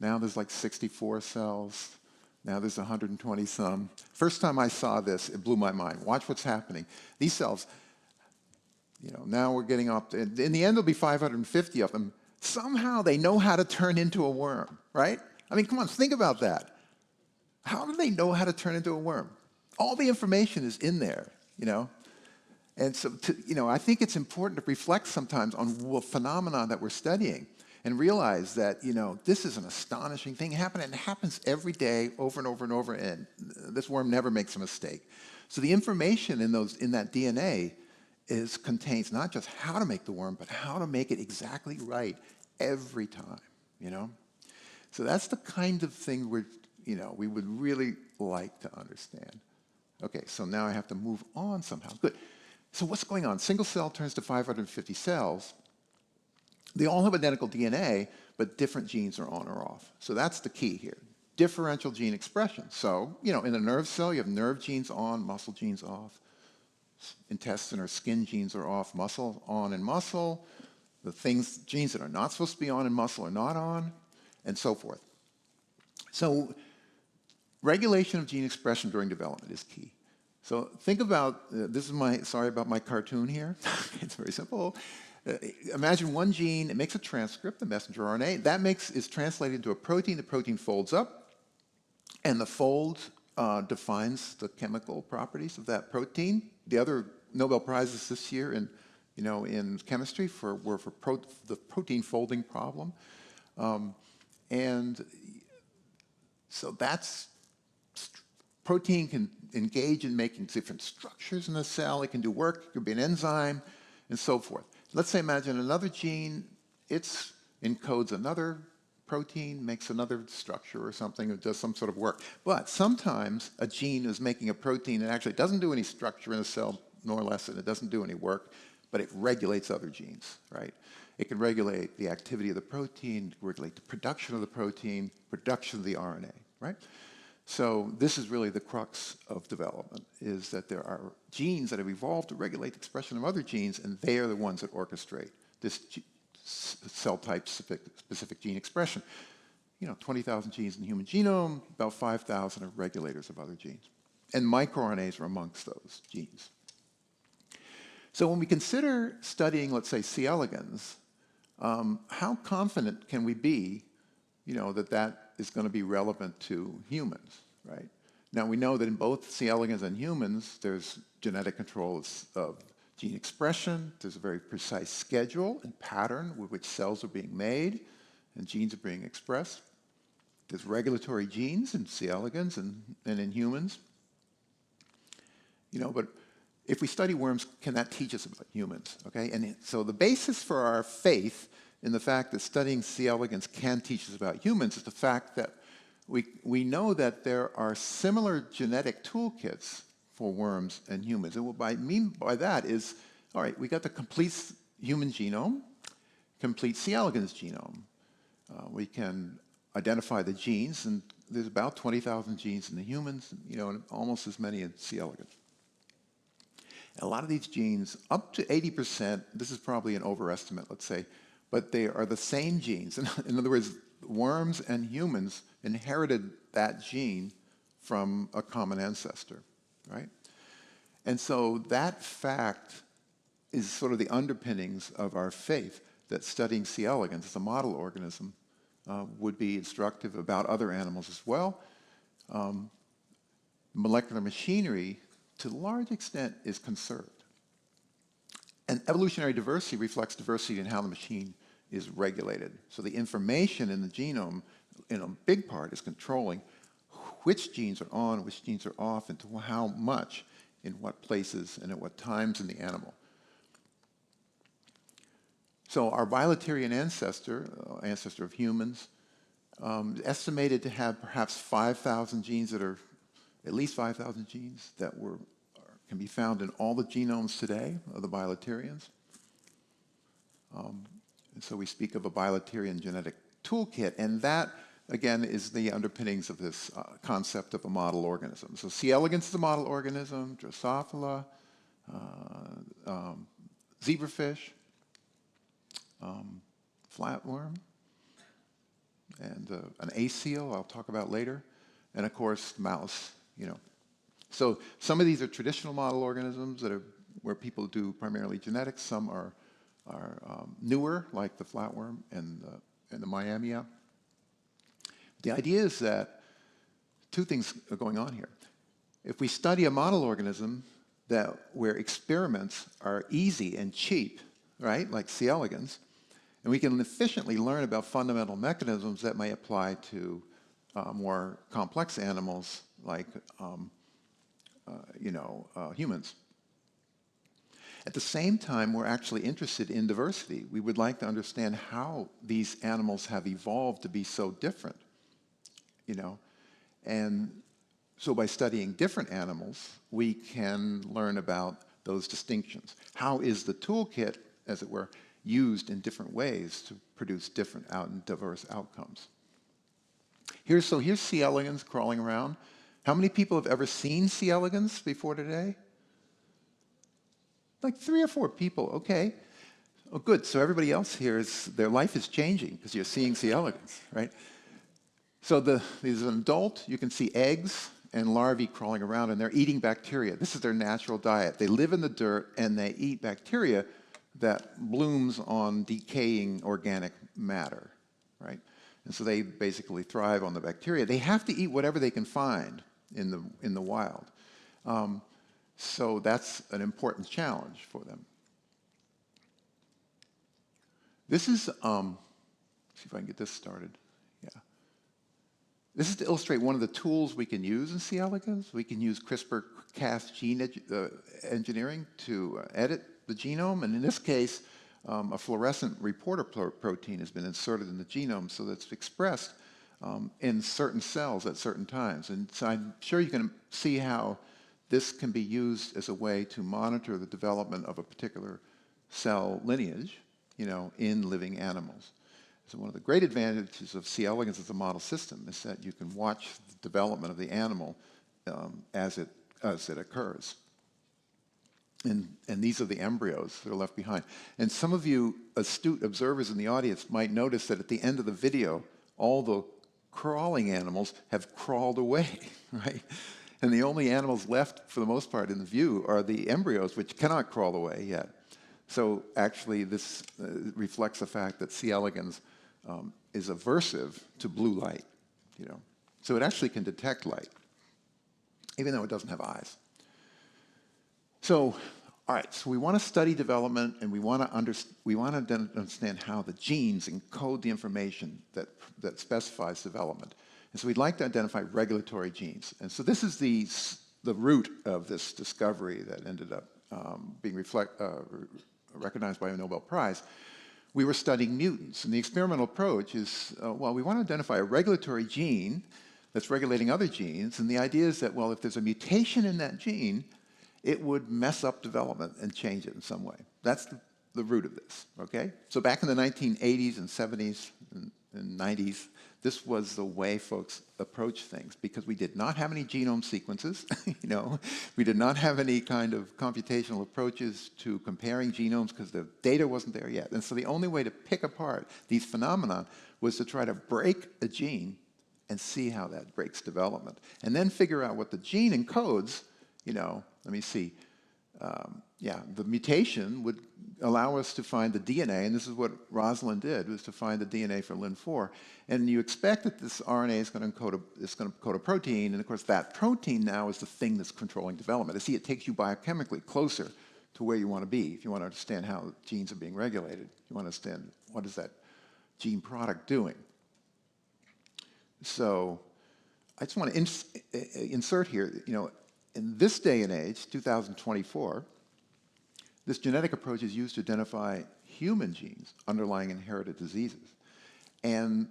Now there's like 64 cells. Now there's 120 some. First time I saw this, it blew my mind. Watch what's happening. These cells, now we're getting up. In the end, there'll be 550 of them. Somehow they know how to turn into a worm, right? I mean, come on, think about that. how do they know how to turn into a worm? All the information is in there, you know? And so, I think it's important to reflect sometimes on the phenomena that we're studying and realize that, this is an astonishing thing happening, and it happens every day over and over and over, and this worm never makes a mistake. So the information in that DNA contains not just how to make the worm, but how to make it exactly right every time, So that's the kind of thing we would really like to understand. Okay, so now I have to move on somehow. Good. So what's going on? Single cell turns to 550 cells. They all have identical DNA, but different genes are on or off. So that's the key here. Differential gene expression. So, in a nerve cell, you have nerve genes on, muscle genes off. Intestine or skin genes are off, muscle on in muscle. The genes that are not supposed to be on in muscle are not on, and so forth. So regulation of gene expression during development is key. So think about, sorry about my cartoon here. It's very simple. Imagine one gene, it makes a transcript, the messenger RNA. That is translated into a protein. The protein folds up, and the fold defines the chemical properties of that protein. The other Nobel Prizes this year in chemistry were for the protein folding problem. And so protein can engage in making different structures in the cell. It can do work. It could be an enzyme, and so forth. Let's say imagine another gene. It encodes another protein, makes another structure or something, it does some sort of work. But sometimes a gene is making a protein that actually doesn't do any structure in the cell, nor less, and it doesn't do any work, but it regulates other genes, right? It can regulate the activity of the protein, regulate the production of the protein, production of the RNA, right? So this is really the crux of development, is that there are genes that have evolved to regulate the expression of other genes, and they are the ones that orchestrate this cell type specific gene expression. 20,000 genes in the human genome, about 5,000 are regulators of other genes. And microRNAs are amongst those genes. So when we consider studying, let's say, C. elegans, how confident can we be, that is going to be relevant to humans, right? Now, we know that in both C. elegans and humans, there's genetic control of gene expression. There's a very precise schedule and pattern with which cells are being made and genes are being expressed. There's regulatory genes in C. elegans and in humans. But if we study worms, can that teach us about humans? Okay, and so the basis for our faith in the fact that studying C. elegans can teach us about humans is the fact that we know that there are similar genetic toolkits for worms and humans. And what I mean by that is, all right, we got the complete human genome, complete C. elegans genome. We can identify the genes, and there's about 20,000 genes in the humans, and almost as many in C. elegans. And a lot of these genes, up to 80%, this is probably an overestimate, let's say, but they are the same genes. In other words, worms and humans inherited that gene from a common ancestor, right? And so that fact is sort of the underpinnings of our faith that studying C. elegans as a model organism would be instructive about other animals as well. Molecular machinery, to a large extent, is conserved. And evolutionary diversity reflects diversity in how the machine is regulated. So the information in the genome, in a big part, is controlling which genes are on, which genes are off, and to how much, in what places, and at what times in the animal. So our bilaterian ancestor of humans, estimated to have perhaps 5,000 genes that are, at least 5,000 genes that can be found in all the genomes today of the bilaterians. And so we speak of a bilaterian genetic toolkit, and that, again, is the underpinnings of this concept of a model organism. So C. elegans is a model organism, Drosophila, zebrafish, flatworm, and an aceal I'll talk about later, and of course mouse. So some of these are traditional model organisms that are where people do primarily genetics. Some are newer, like the flatworm and the Miamia. The idea is that two things are going on here. If we study a model organism where experiments are easy and cheap, right, like C. elegans, and we can efficiently learn about fundamental mechanisms that may apply to more complex animals like, humans. At the same time, we're actually interested in diversity. We would like to understand how these animals have evolved to be so different, And so by studying different animals, we can learn about those distinctions. How is the toolkit, as it were, used in different ways to produce different and diverse outcomes? Here's C. elegans crawling around. How many people have ever seen C. elegans before today? Like 3 or 4 people, okay. Oh, good, so everybody else here, their life is changing because you're seeing C. elegans, right? So there's an adult, you can see eggs and larvae crawling around, and they're eating bacteria. This is their natural diet. They live in the dirt, and they eat bacteria that blooms on decaying organic matter, right? And so they basically thrive on the bacteria. They have to eat whatever they can find in the wild. So that's an important challenge for them. This is, see if I can get this started. Yeah. This is to illustrate one of the tools we can use in C. elegans. We can use CRISPR-Cas gene engineering to edit the genome. And in this case, a fluorescent reporter protein has been inserted in the genome so that it's expressed in certain cells at certain times. And so I'm sure you can see how this can be used as a way to monitor the development of a particular cell lineage, in living animals. So one of the great advantages of C. elegans as a model system is that you can watch the development of the animal as it occurs. And these are the embryos that are left behind. And some of you astute observers in the audience might notice that at the end of the video, all the crawling animals have crawled away, right? And the only animals left, for the most part, in the view are the embryos, which cannot crawl away yet. So actually, this reflects the fact that C. elegans is aversive to blue light, So it actually can detect light, even though it doesn't have eyes. So, all right, so we want to study development, and we want to understand how the genes encode the information that specifies development. And so we'd like to identify regulatory genes. And so this is the root of this discovery that ended up being recognized by a Nobel Prize. We were studying mutants, and the experimental approach is, we want to identify a regulatory gene that's regulating other genes, and the idea is that, if there's a mutation in that gene, it would mess up development and change it in some way. That's the root of this, okay? So back in the 1980s and 70s and 90s, this was the way folks approached things, because we did not have any genome sequences, we did not have any kind of computational approaches to comparing genomes because the data wasn't there yet. And so the only way to pick apart these phenomena was to try to break a gene and see how that breaks development. And then figure out what the gene encodes, let me see. The mutation would allow us to find the DNA, and this is what Rosalind did, was to find the DNA for Lin4. And you expect that this RNA is going to encode a protein, and of course that protein now is the thing that's controlling development. You see, it takes you biochemically closer to where you want to be if you want to understand how genes are being regulated. You want to understand what is that gene product doing. So I just want to insert here, in this day and age, 2024, this genetic approach is used to identify human genes underlying inherited diseases. And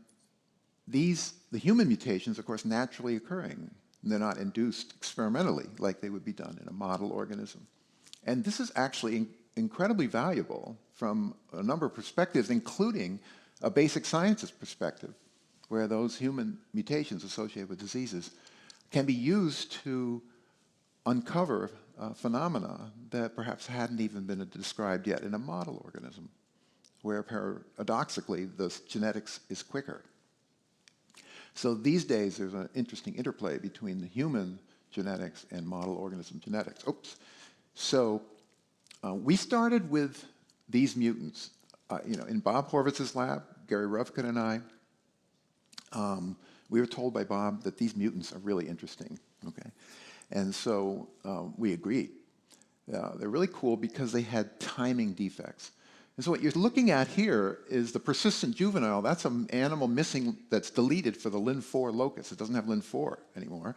the human mutations, of course, naturally occurring. They're not induced experimentally like they would be done in a model organism. And this is actually incredibly valuable from a number of perspectives, including a basic sciences perspective, where those human mutations associated with diseases can be used to uncover phenomena that perhaps hadn't even been described yet in a model organism, where paradoxically the genetics is quicker. So these days there's an interesting interplay between the human genetics and model organism genetics. So we started with these mutants. In Bob Horvitz's lab, Gary Ruvkin and I, we were told by Bob that these mutants are really interesting, okay? And so we agreed. They're really cool because they had timing defects. And so what you're looking at here is the persistent juvenile. That's an animal missing that's deleted for the LIN4 locus. It doesn't have LIN4 anymore.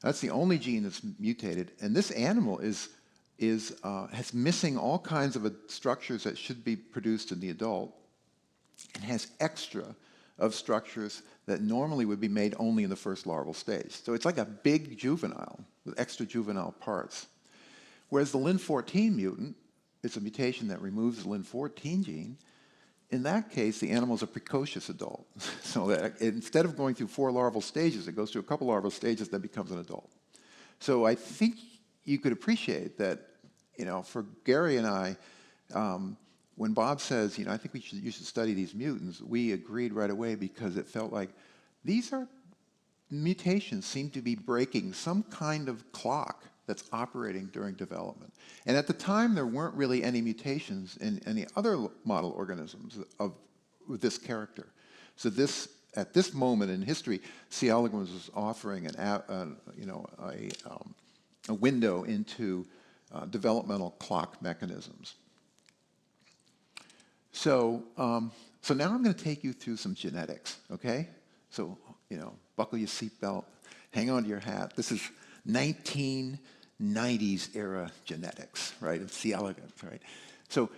That's the only gene that's mutated. And this animal has missing all kinds of structures that should be produced in the adult, and has extra of structures that normally would be made only in the first larval stage. So it's like a big juvenile with extra juvenile parts. Whereas the LIN14 mutant, it's a mutation that removes the LIN14 gene. In that case, the animal is a precocious adult. So that instead of going through 4 larval stages, it goes through a couple larval stages, then becomes an adult. So I think you could appreciate that, for Gary and I, when Bob says, I think you should study these mutants, we agreed right away because it felt like these mutations seem to be breaking some kind of clock that's operating during development. And at the time, there weren't really any mutations in any other model organisms with this character. So at this moment in history, C. elegans was offering a window into developmental clock mechanisms. So now I'm going to take you through some genetics, okay? So, buckle your seatbelt, hang on to your hat. This is 1990s era genetics, right, of C. elegans, right? So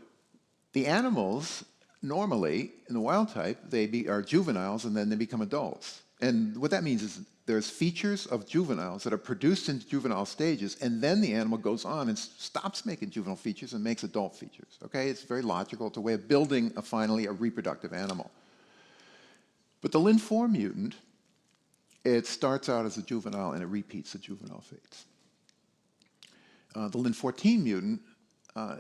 the animals, normally, in the wild type, they are juveniles and then they become adults. And what that means is there's features of juveniles that are produced in juvenile stages, and then the animal goes on and stops making juvenile features and makes adult features, okay? It's very logical. It's a way of building, finally, a reproductive animal. But the LIN4 mutant, it starts out as a juvenile and it repeats the juvenile fates. The LIN14 mutant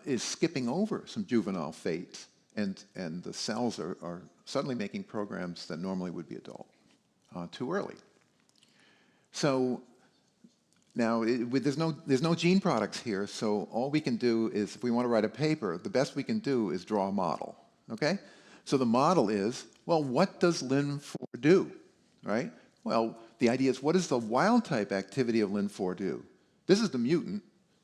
is skipping over some juvenile fates, and the cells are suddenly making programs that normally would be adult too early. So now there's no gene products here, so all we can do is, if we want to write a paper, the best we can do is draw a model, okay? So the model is, well, what does LIN4 do, right? Well, the idea is, what does the wild type activity of LIN4 do? This is the mutant.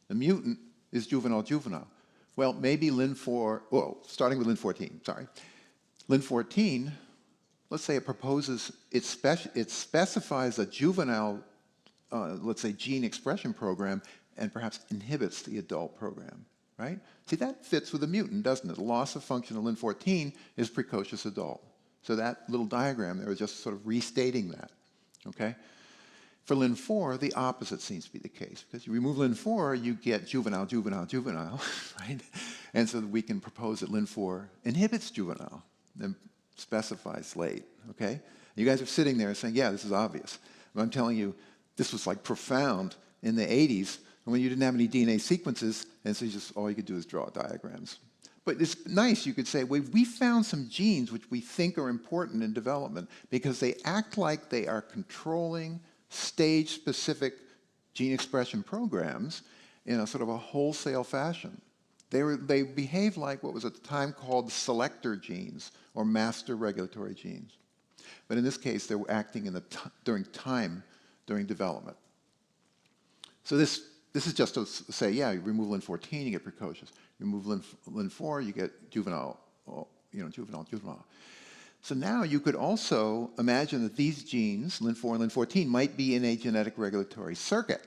The mutant is juvenile. Well, maybe LIN4, well, starting with LIN14, sorry. LIN14, let's say it proposes, it specifies a juvenile, let's say, gene expression program and perhaps inhibits the adult program, right? See, that fits with the mutant, doesn't it? The loss of function of LIN14 is precocious adult. So that little diagram there is just sort of restating that, okay? For LIN4, the opposite seems to be the case, because you remove LIN4, you get juvenile, right? And so we can propose that LIN4 inhibits juvenile, then specifies late, okay? You guys are sitting there saying, yeah, this is obvious. But I'm telling you, this was like profound in the 80s when you didn't have any DNA sequences, and so all you could do is draw diagrams. But it's nice, you could say, we found some genes which we think are important in development because they act like they are controlling stage-specific gene expression programs in a sort of a wholesale fashion. They behave like what was at the time called selector genes or master regulatory genes. But in this case, they were acting during development. So this is just to say, yeah, you remove LIN14, you get precocious. You remove LIN4, you get juvenile, juvenile. So now you could also imagine that these genes, LIN4 and LIN14, might be in a genetic regulatory circuit,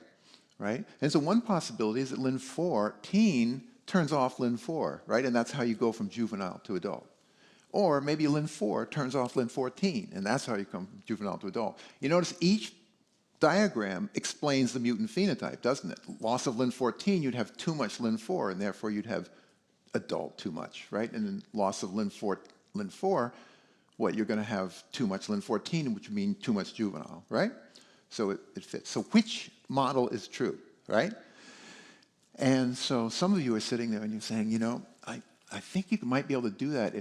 right? And so one possibility is that LIN14 turns off LIN4, right? And that's how you go from juvenile to adult. Or maybe LIN4 turns off LIN14, and that's how you come from juvenile to adult. You notice each diagram explains the mutant phenotype, doesn't it? Loss of LIN14, you'd have too much LIN4, and therefore you'd have adult too much, right? And then loss of LIN4, what, you're going to have too much LIN14, which would mean too much juvenile, right? So it fits. So which model is true, right? And so some of you are sitting there and you're saying, I think you might be able to do that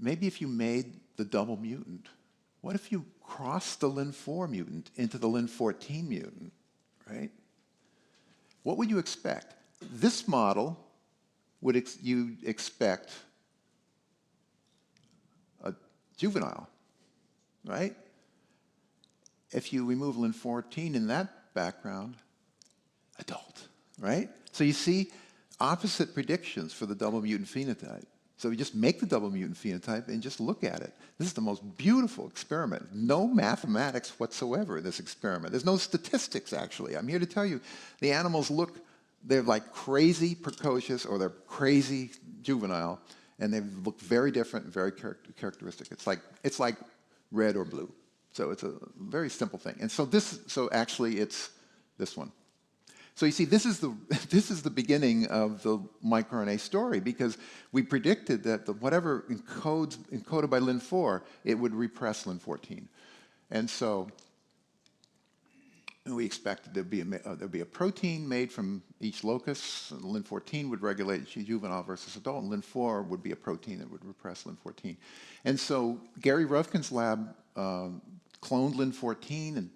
maybe if you made the double mutant. What if you crossed the LIN4 mutant into the LIN14 mutant, right? What would you expect? This model you'd expect a juvenile, right? if you remove Lin14 in that background, adult, right? So you see opposite predictions for the double mutant phenotype. So we just make the double mutant phenotype and just look at it. This is the most beautiful experiment. No mathematics whatsoever in this experiment. There's no statistics, actually. I'm here to tell you, the animals look, they're like crazy precocious or they're crazy juvenile, and they look very different and very characteristic. It's like red or blue. So it's a very simple thing. And so actually it's this one. So you see, this is the beginning of the microRNA story, because we predicted that whatever encoded by Lin4, it would repress Lin14. And so we expected there'd be a protein made from each locus, and Lin14 would regulate juvenile versus adult, and Lin4 would be a protein that would repress Lin14. And so Gary Ruvkin's lab cloned Lin14 and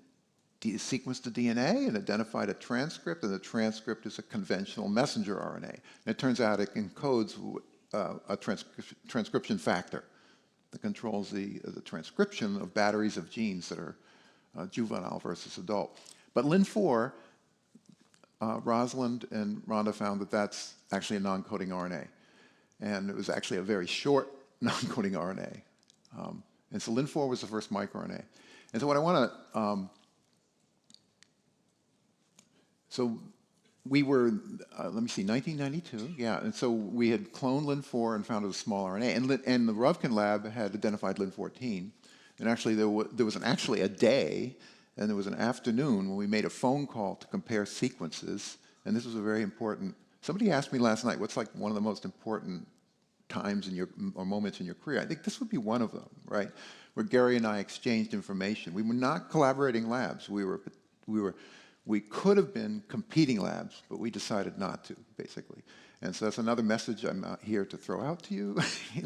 sequenced the DNA and identified a transcript, and the transcript is a conventional messenger RNA. And it turns out it encodes a transcription factor that controls the transcription of batteries of genes that are juvenile versus adult. But Lin4, Rosalind and Rhonda found that that's actually a non-coding RNA. And it was actually a very short non-coding RNA. And so Lin4 was the first microRNA. And so what I want to so we were, let me see, 1992, yeah, and so we had cloned Lin4 and found it was a small RNA, and the Ruvkin lab had identified Lin14, and actually there was actually a day, and there was an afternoon when we made a phone call to compare sequences, and this was a very important, somebody asked me last night, what's like one of the most important times in your, or moments in your career? I think this would be one of them, right, where Gary and I exchanged information. We were not collaborating labs, we could have been competing labs, but we decided not to, basically. And so that's another message I'm here to throw out to you.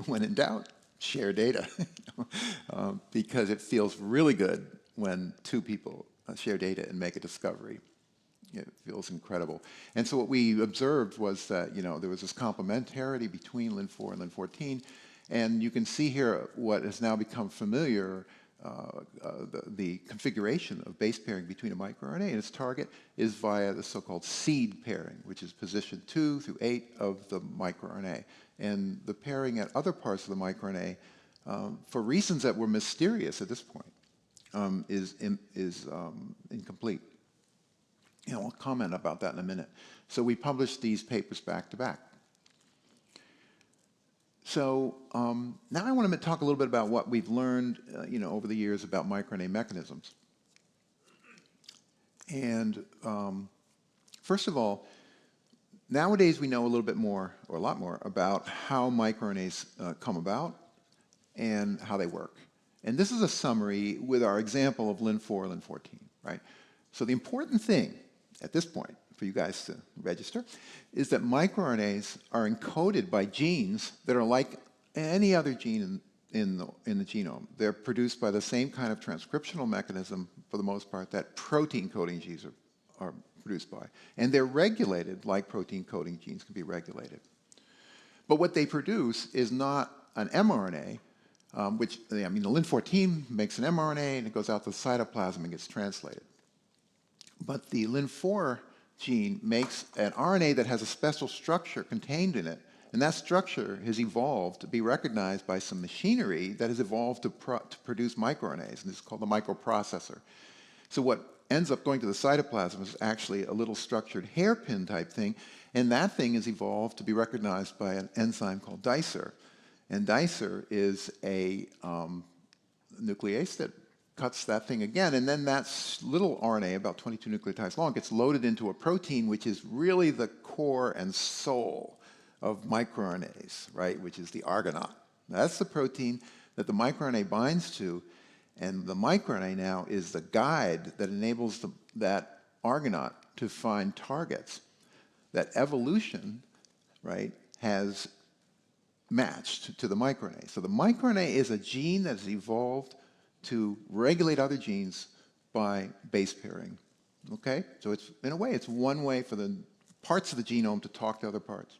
When in doubt, share data. Because it feels really good when two people share data and make a discovery. It feels incredible. And so what we observed was that there was this complementarity between Lin4 and Lin14. And you can see here what has now become familiar, the configuration of base pairing between a microRNA and its target is via the so-called seed pairing, which is position 2 through 8 of the microRNA. And the pairing at other parts of the microRNA, for reasons that were mysterious at this point, is incomplete. I'll comment about that in a minute. So we published these papers back to back. So now I want to talk a little bit about what we've learned, over the years about microRNA mechanisms. And first of all, nowadays we know a little bit more, or a lot more, about how microRNAs come about and how they work. And this is a summary with our example of Lin4, Lin14, right? So the important thing at this point for you guys to register is that microRNAs are encoded by genes that are like any other gene in the genome. They're produced by the same kind of transcriptional mechanism, for the most part, that protein coding genes are produced by. And they're regulated like protein coding genes can be regulated. But what they produce is not an mRNA, which, the Lin14 makes an mRNA and it goes out to the cytoplasm and gets translated. But the Lin4 gene makes an RNA that has a special structure contained in it, and that structure has evolved to be recognized by some machinery that has evolved to produce microRNAs, and this is called the microprocessor. So what ends up going to the cytoplasm is actually a little structured hairpin type thing, and that thing is evolved to be recognized by an enzyme called dicer. And dicer is a nuclease that cuts that thing again, and then that little RNA, about 22 nucleotides long, gets loaded into a protein, which is really the core and soul of microRNAs, right, which is the argonaute. That's the protein that the microRNA binds to, and the microRNA now is the guide that enables that argonaute to find targets that evolution, right, has matched to the microRNA. So the microRNA is a gene that has evolved to regulate other genes by base pairing, okay? So it's, in a way, it's one way for the parts of the genome to talk to other parts.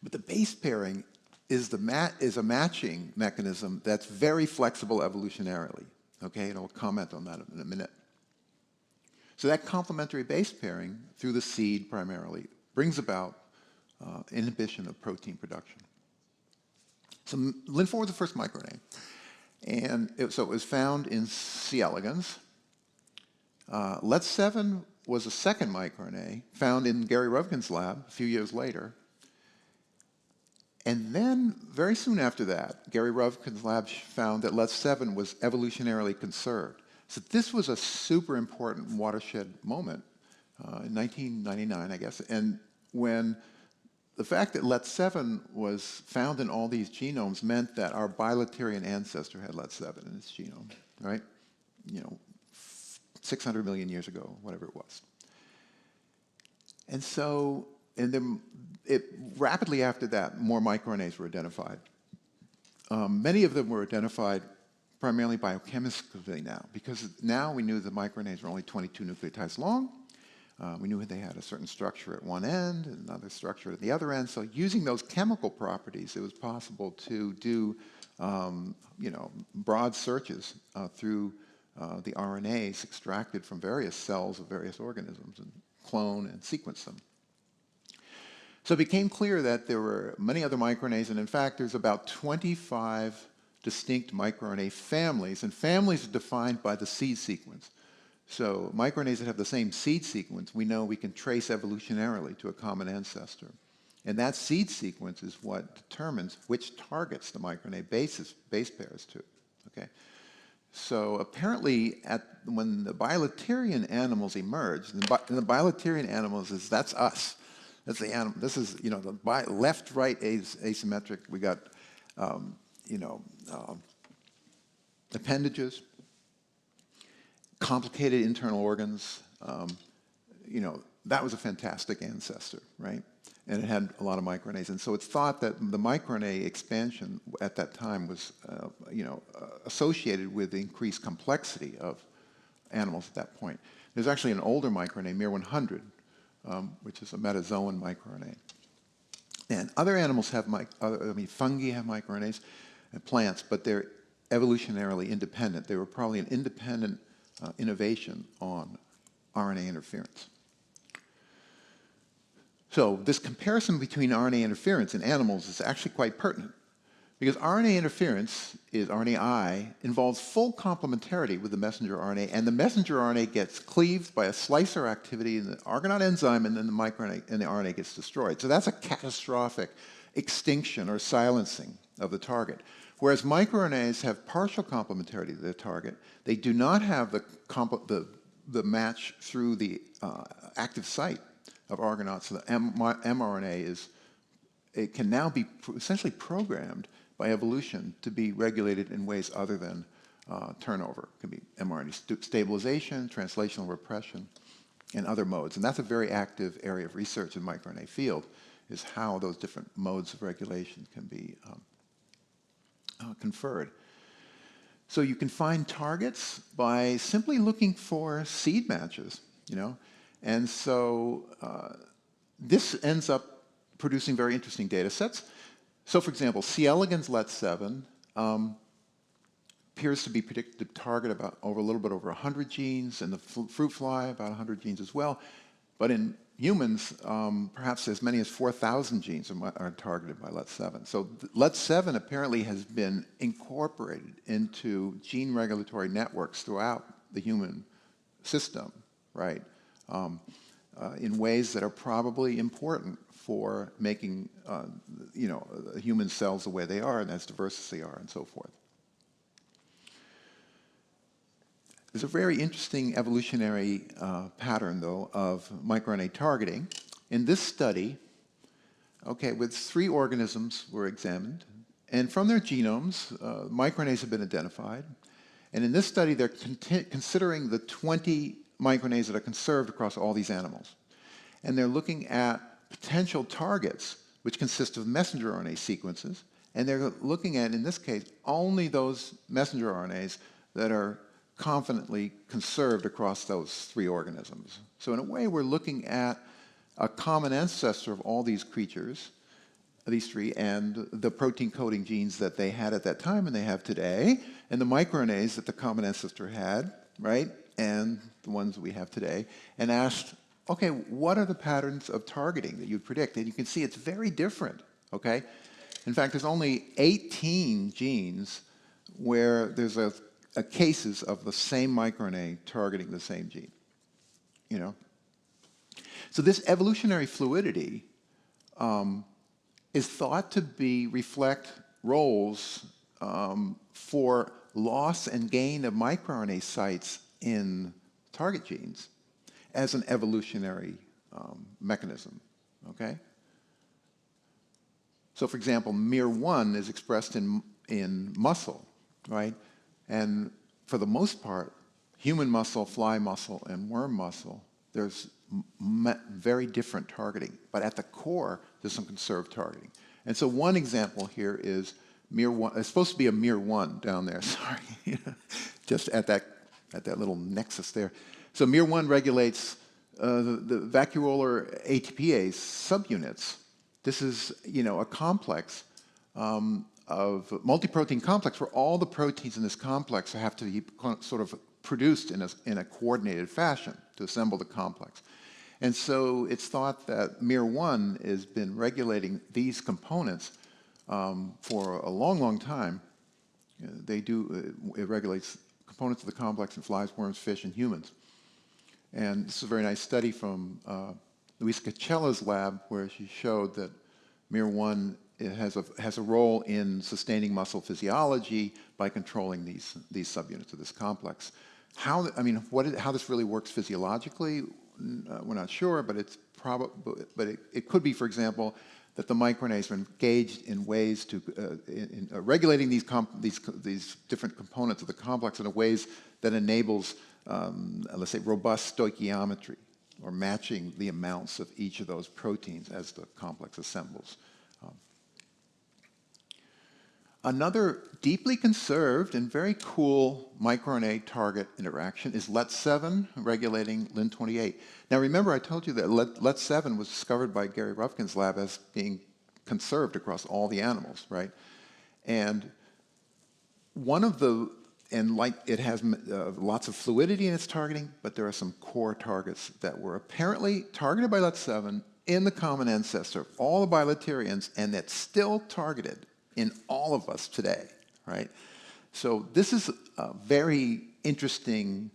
But the base pairing is a matching mechanism that's very flexible evolutionarily. Okay, and I'll comment on that in a minute. So that complementary base pairing through the seed primarily brings about inhibition of protein production. So lin-4 was the first microRNA. And so it was found in C. elegans. Let7 was a second microRNA found in Gary Ruvkin's lab a few years later. And then, very soon after that, Gary Ruvkin's lab found that Let7 was evolutionarily conserved. So this was a super important watershed moment in 1999, I guess. And when the fact that Let7 was found in all these genomes meant that our bilaterian ancestor had Let7 in his genome, right? 600 million years ago, whatever it was. And so, rapidly after that, more microRNAs were identified. Many of them were identified primarily biochemically now, because now we knew the microRNAs were only 22 nucleotides long. We knew they had a certain structure at one end and another structure at the other end. So using those chemical properties, it was possible to do broad searches through the RNAs extracted from various cells of various organisms and clone and sequence them. So it became clear that there were many other microRNAs, and in fact, there's about 25 distinct microRNA families, and families are defined by the seed sequence. So microRNAs that have the same seed sequence, we know we can trace evolutionarily to a common ancestor. And that seed sequence is what determines which targets the microRNA base pairs to. Okay? So apparently, when the bilaterian animals emerged, and the bilaterian animals that's us. That's the animal. This is the left-right asymmetric. We got appendages, complicated internal organs. That was a fantastic ancestor, right? And it had a lot of microRNAs. And so it's thought that the microRNA expansion at that time was, associated with the increased complexity of animals at that point. There's actually an older microRNA, MIR100, which is a metazoan microRNA. And other animals have, fungi have microRNAs, and plants, but they're evolutionarily independent. They were probably an independent innovation on RNA interference. So this comparison between RNA interference in animals is actually quite pertinent, because RNA interference RNAi involves full complementarity with the messenger RNA, and the messenger RNA gets cleaved by a slicer activity in the Argonaute enzyme, and then the microRNA and the RNA gets destroyed. So that's a catastrophic extinction or silencing of the target. Whereas microRNAs have partial complementarity to their target, they do not have the match through the active site of Argonaute. So the mRNA it can now be essentially programmed by evolution to be regulated in ways other than turnover. It can be mRNA stabilization, translational repression, and other modes. And that's a very active area of research in the microRNA field, is how those different modes of regulation can be conferred. So you can find targets by simply looking for seed matches, And so this ends up producing very interesting data sets. So for example, C. elegans Let7 appears to be predicted to target a little bit over 100 genes, and the fruit fly about 100 genes as well. But in humans, perhaps as many as 4,000 genes are targeted by Let7. So Let7 apparently has been incorporated into gene regulatory networks throughout the human system, right? In ways that are probably important for making human cells the way they are and as diverse as they are and so forth. There's a very interesting evolutionary pattern, though, of microRNA targeting. In this study, with 3 organisms were examined, and from their genomes, microRNAs have been identified. And in this study, they're considering the 20 microRNAs that are conserved across all these animals. And they're looking at potential targets, which consist of messenger RNA sequences, and they're looking at, in this case, only those messenger RNAs that are confidently conserved across those 3 organisms. So in a way, we're looking at a common ancestor of all these creatures, and the protein coding genes that they had at that time and they have today, and the microRNAs that the common ancestor had, right, and the ones we have today, and asked, okay, what are the patterns of targeting that you'd predict? And you can see it's very different, okay? In fact, there's only 18 genes where there's a cases of the same microRNA targeting the same gene, you know? So this evolutionary fluidity is thought to reflect roles for loss and gain of microRNA sites in target genes as an evolutionary mechanism, okay? So for example, MIR1 is expressed in muscle, right? And for the most part, human muscle, fly muscle, and worm muscle, there's very different targeting. But at the core, there's some conserved targeting. And so one example here is MIR1. It's supposed to be a MIR1 down there, sorry. Just at that little nexus there. So MIR1 regulates the vacuolar ATPase subunits. This is, you know, a complex of multi-protein complex where all the proteins in this complex have to be sort of produced in a coordinated fashion to assemble the complex. And so it's thought that MIR1 has been regulating these components for a long, long time. It regulates components of the complex in flies, worms, fish, and humans. And this is a very nice study from Luisa Cachella's lab where she showed that MIR1 has a role in sustaining muscle physiology by controlling these subunits of this complex. How this really works physiologically, we're not sure, but it could be, for example, that the microRNAs are engaged in ways to in regulating these different components of the complex in ways that enables, let's say, robust stoichiometry, or matching the amounts of each of those proteins as the complex assembles. Another deeply conserved and very cool microRNA target interaction is LET7 regulating Lin28. Now remember, I told you that LET7 was discovered by Gary Rufkin's lab as being conserved across all the animals, right? And it has lots of fluidity in its targeting, but there are some core targets that were apparently targeted by LET7 in the common ancestor of all the bilaterians, and that's still targeted in all of us today, right? So this is a very interesting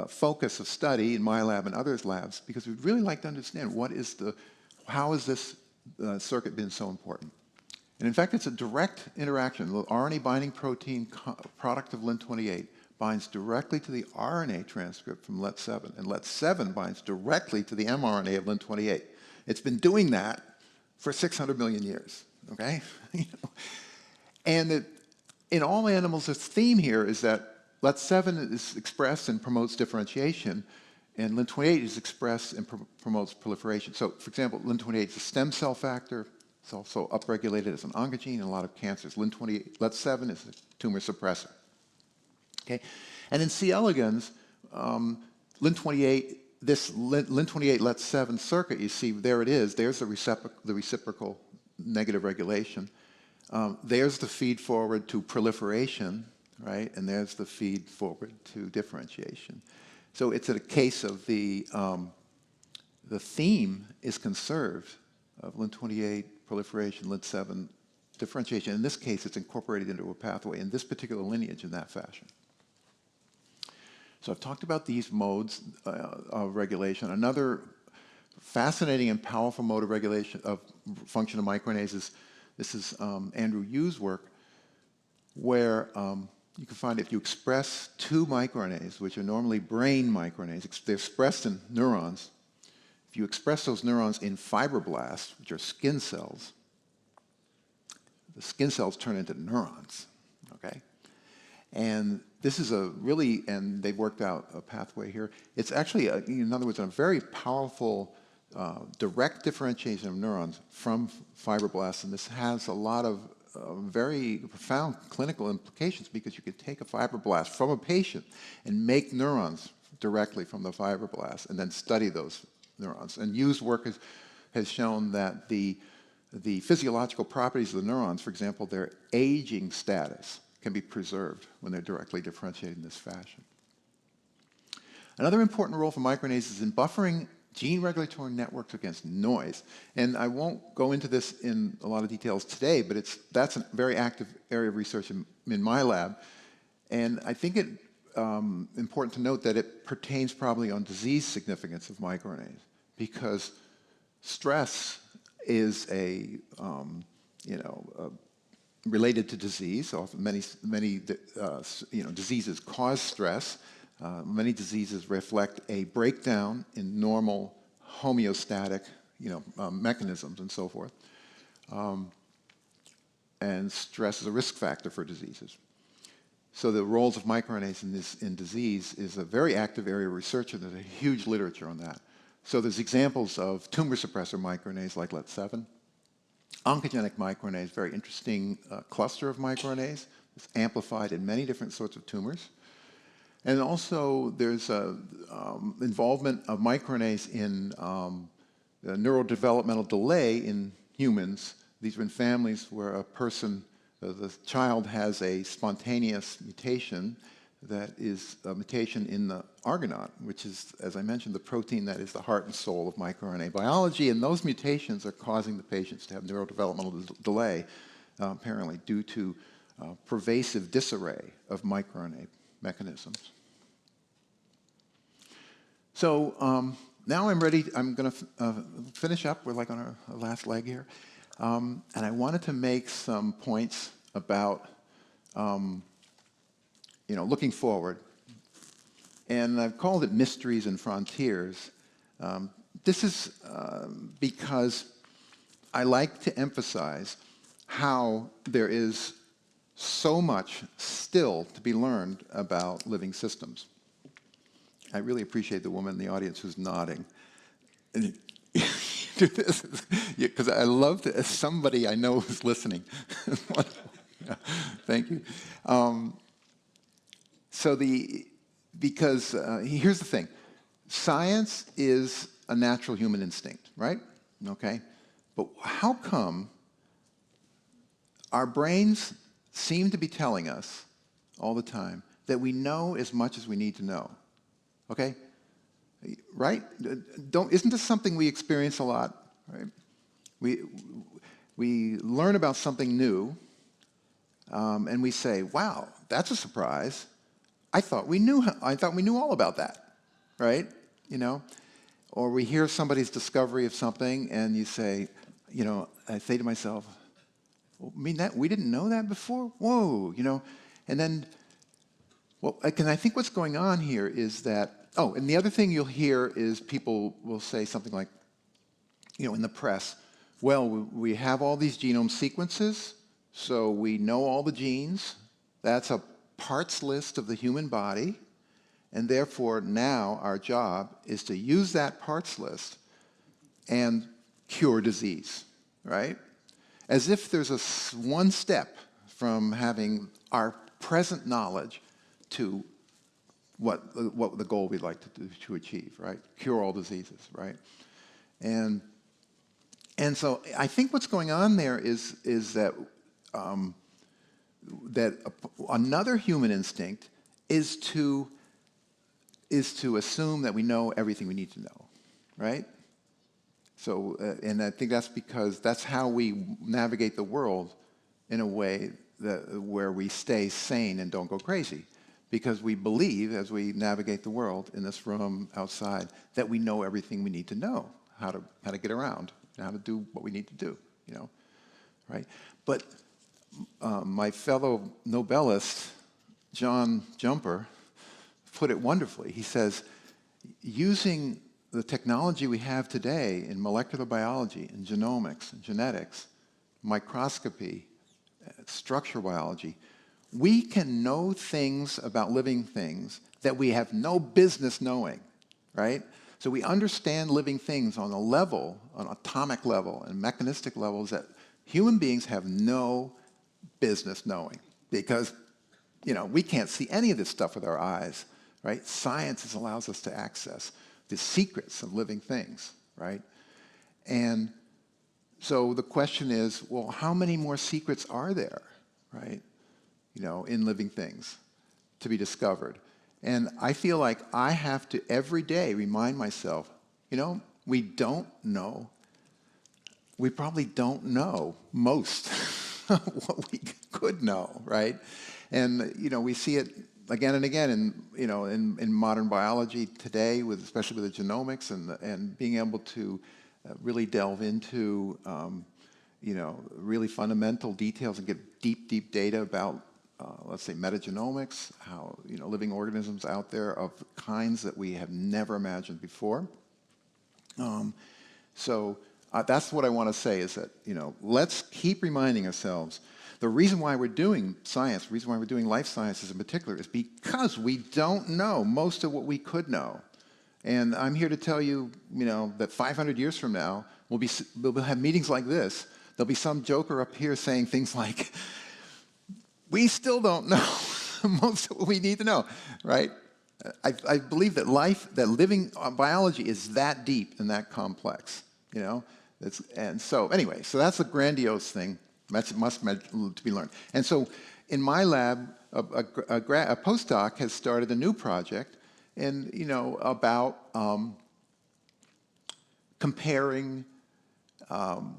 focus of study in my lab and others' labs, because we'd really like to understand how has this circuit been so important? And in fact, it's a direct interaction. The RNA binding protein product of Lin28 binds directly to the RNA transcript from LET7, and LET7 binds directly to the mRNA of Lin28. It's been doing that for 600 million years. Okay, and in all animals, the theme here is that LET7 is expressed and promotes differentiation, and Lin28 is expressed and promotes proliferation. So, for example, Lin28 is a stem cell factor. It's also upregulated as an oncogene in a lot of cancers. LET7 is a tumor suppressor. Okay, and in C. elegans, Lin28, this Lin28 LET7 circuit, you see, there it is. There's the reciprocal negative regulation. There's the feed forward to proliferation, right? And there's the feed forward to differentiation. So it's a case of the theme is conserved of Lin28 proliferation, Lin7 differentiation. In this case, it's incorporated into a pathway in this particular lineage in that fashion. So I've talked about these modes of regulation. Another fascinating and powerful mode of regulation of function of microRNAs is Andrew Yu's work, where you can find if you express two microRNAs, which are normally brain microRNAs, they're expressed in neurons. If you express those neurons in fibroblasts, which are skin cells, the skin cells turn into neurons, okay? And this is and they've worked out a pathway here. It's actually, in other words, a very powerful direct differentiation of neurons from fibroblasts, and this has a lot of very profound clinical implications, because you could take a fibroblast from a patient and make neurons directly from the fibroblast and then study those neurons. And Yu's work has shown that the physiological properties of the neurons, for example, their aging status, can be preserved when they're directly differentiated in this fashion. Another important role for microRNAs is in buffering gene regulatory networks against noise. And I won't go into this in a lot of details today, but that's a very active area of research in my lab. And I think it's important to note that it pertains probably on disease significance of microRNAs, because stress is related to disease. Often many diseases cause stress. Many diseases reflect a breakdown in normal homeostatic mechanisms and so forth. And stress is a risk factor for diseases. So the roles of microRNAs in disease is a very active area of research, and there's a huge literature on that. So there's examples of tumor suppressor microRNAs like LET7. Oncogenic microRNAs, very interesting cluster of microRNAs. It's amplified in many different sorts of tumors. And also there's involvement of microRNAs in the neurodevelopmental delay in humans. These are in families where a person, the child has a spontaneous mutation that is a mutation in the argonaute, which is, as I mentioned, the protein that is the heart and soul of microRNA biology, and those mutations are causing the patients to have neurodevelopmental delay, apparently due to pervasive disarray of microRNA mechanisms. So now I'm ready. I'm going to finish up. We're like on our last leg here. And I wanted to make some points about looking forward. And I've called it Mysteries and Frontiers. This is because I like to emphasize how there is so much still to be learned about living systems. I really appreciate the woman in the audience who's nodding. And because I love to, somebody I know who's listening. Thank you. Because here's the thing. Science is a natural human instinct, right? Okay? But how come our brains seem to be telling us all the time that we know as much as we need to know? Okay? Right? Isn't this something we experience a lot? Right? We learn about something new, and we say, "Wow, that's a surprise. I thought we knew all about that," right? Or we hear somebody's discovery of something, and you say, I say to myself, well, we didn't know that before? Whoa, and then. Well, I think what's going on here is that, and the other thing you'll hear is people will say something like, in the press, well, we have all these genome sequences, so we know all the genes. That's a parts list of the human body, and therefore now our job is to use that parts list and cure disease, right? As if there's one step from having our present knowledge to what the goal we'd like to achieve, right? Cure all diseases, right? And so I think what's going on there is that another human instinct is to assume that we know everything we need to know, right? So, and I think that's because that's how we navigate the world in a way where we stay sane and don't go crazy. Because we believe, as we navigate the world in this room, outside, that we know everything we need to know, how to get around, how to do what we need to do, right? But my fellow Nobelist, John Jumper, put it wonderfully. He says, using the technology we have today in molecular biology, in genomics, and genetics, microscopy, structural biology, we can know things about living things that we have no business knowing, right? So we understand living things on a level, on atomic level and mechanistic levels that human beings have no business knowing because, we can't see any of this stuff with our eyes, right? Science allows us to access the secrets of living things, right? And So the question is, well, how many more secrets are there, right? You know, in living things to be discovered. And I feel like I have to every day remind myself, you know, we don't know. We probably don't know most what we could know, right? And, you know, we see it again and again in, you know, in modern biology today, with, especially with the genomics and being able to really delve into, you know, really fundamental details and get deep, deep data about, let's say, metagenomics, how, you know, living organisms out there of kinds that we have never imagined before. That's what I want to say is that, you know, let's keep reminding ourselves the reason why we're doing science, the reason why we're doing life sciences in particular is because we don't know most of what we could know. And I'm here to tell you, you know, that 500 years from now, we'll have meetings like this. There'll be some joker up here saying things like, we still don't know most of what we need to know, right? I believe that living biology is that deep and that complex, you know? And so anyway, so that's a grandiose thing. That's must to be learned. And so in my lab, a postdoc has started a new project, and you know, about comparing about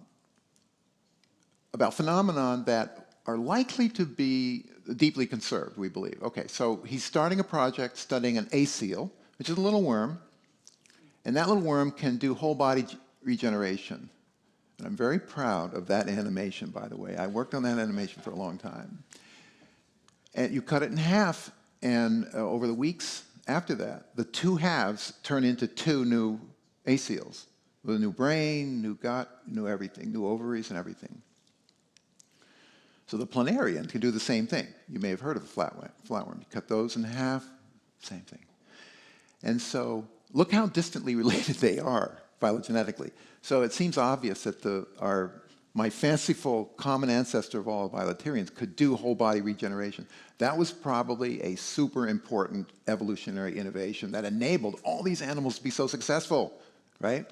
phenomenon that are likely to be deeply conserved, we believe. Okay, so he's starting a project studying an aceel, which is a little worm, and that little worm can do whole body regeneration. And I'm very proud of that animation, by the way. I worked on that animation for a long time. And you cut it in half, and over the weeks after that, the two halves turn into two new aceels with a new brain, new gut, new everything, new ovaries and everything. So the planarian can do the same thing. You may have heard of a flatworm. You cut those in half, same thing. And so look how distantly related they are phylogenetically. So it seems obvious that my fanciful common ancestor of all bilaterians could do whole body regeneration. That was probably a super important evolutionary innovation that enabled all these animals to be so successful, right?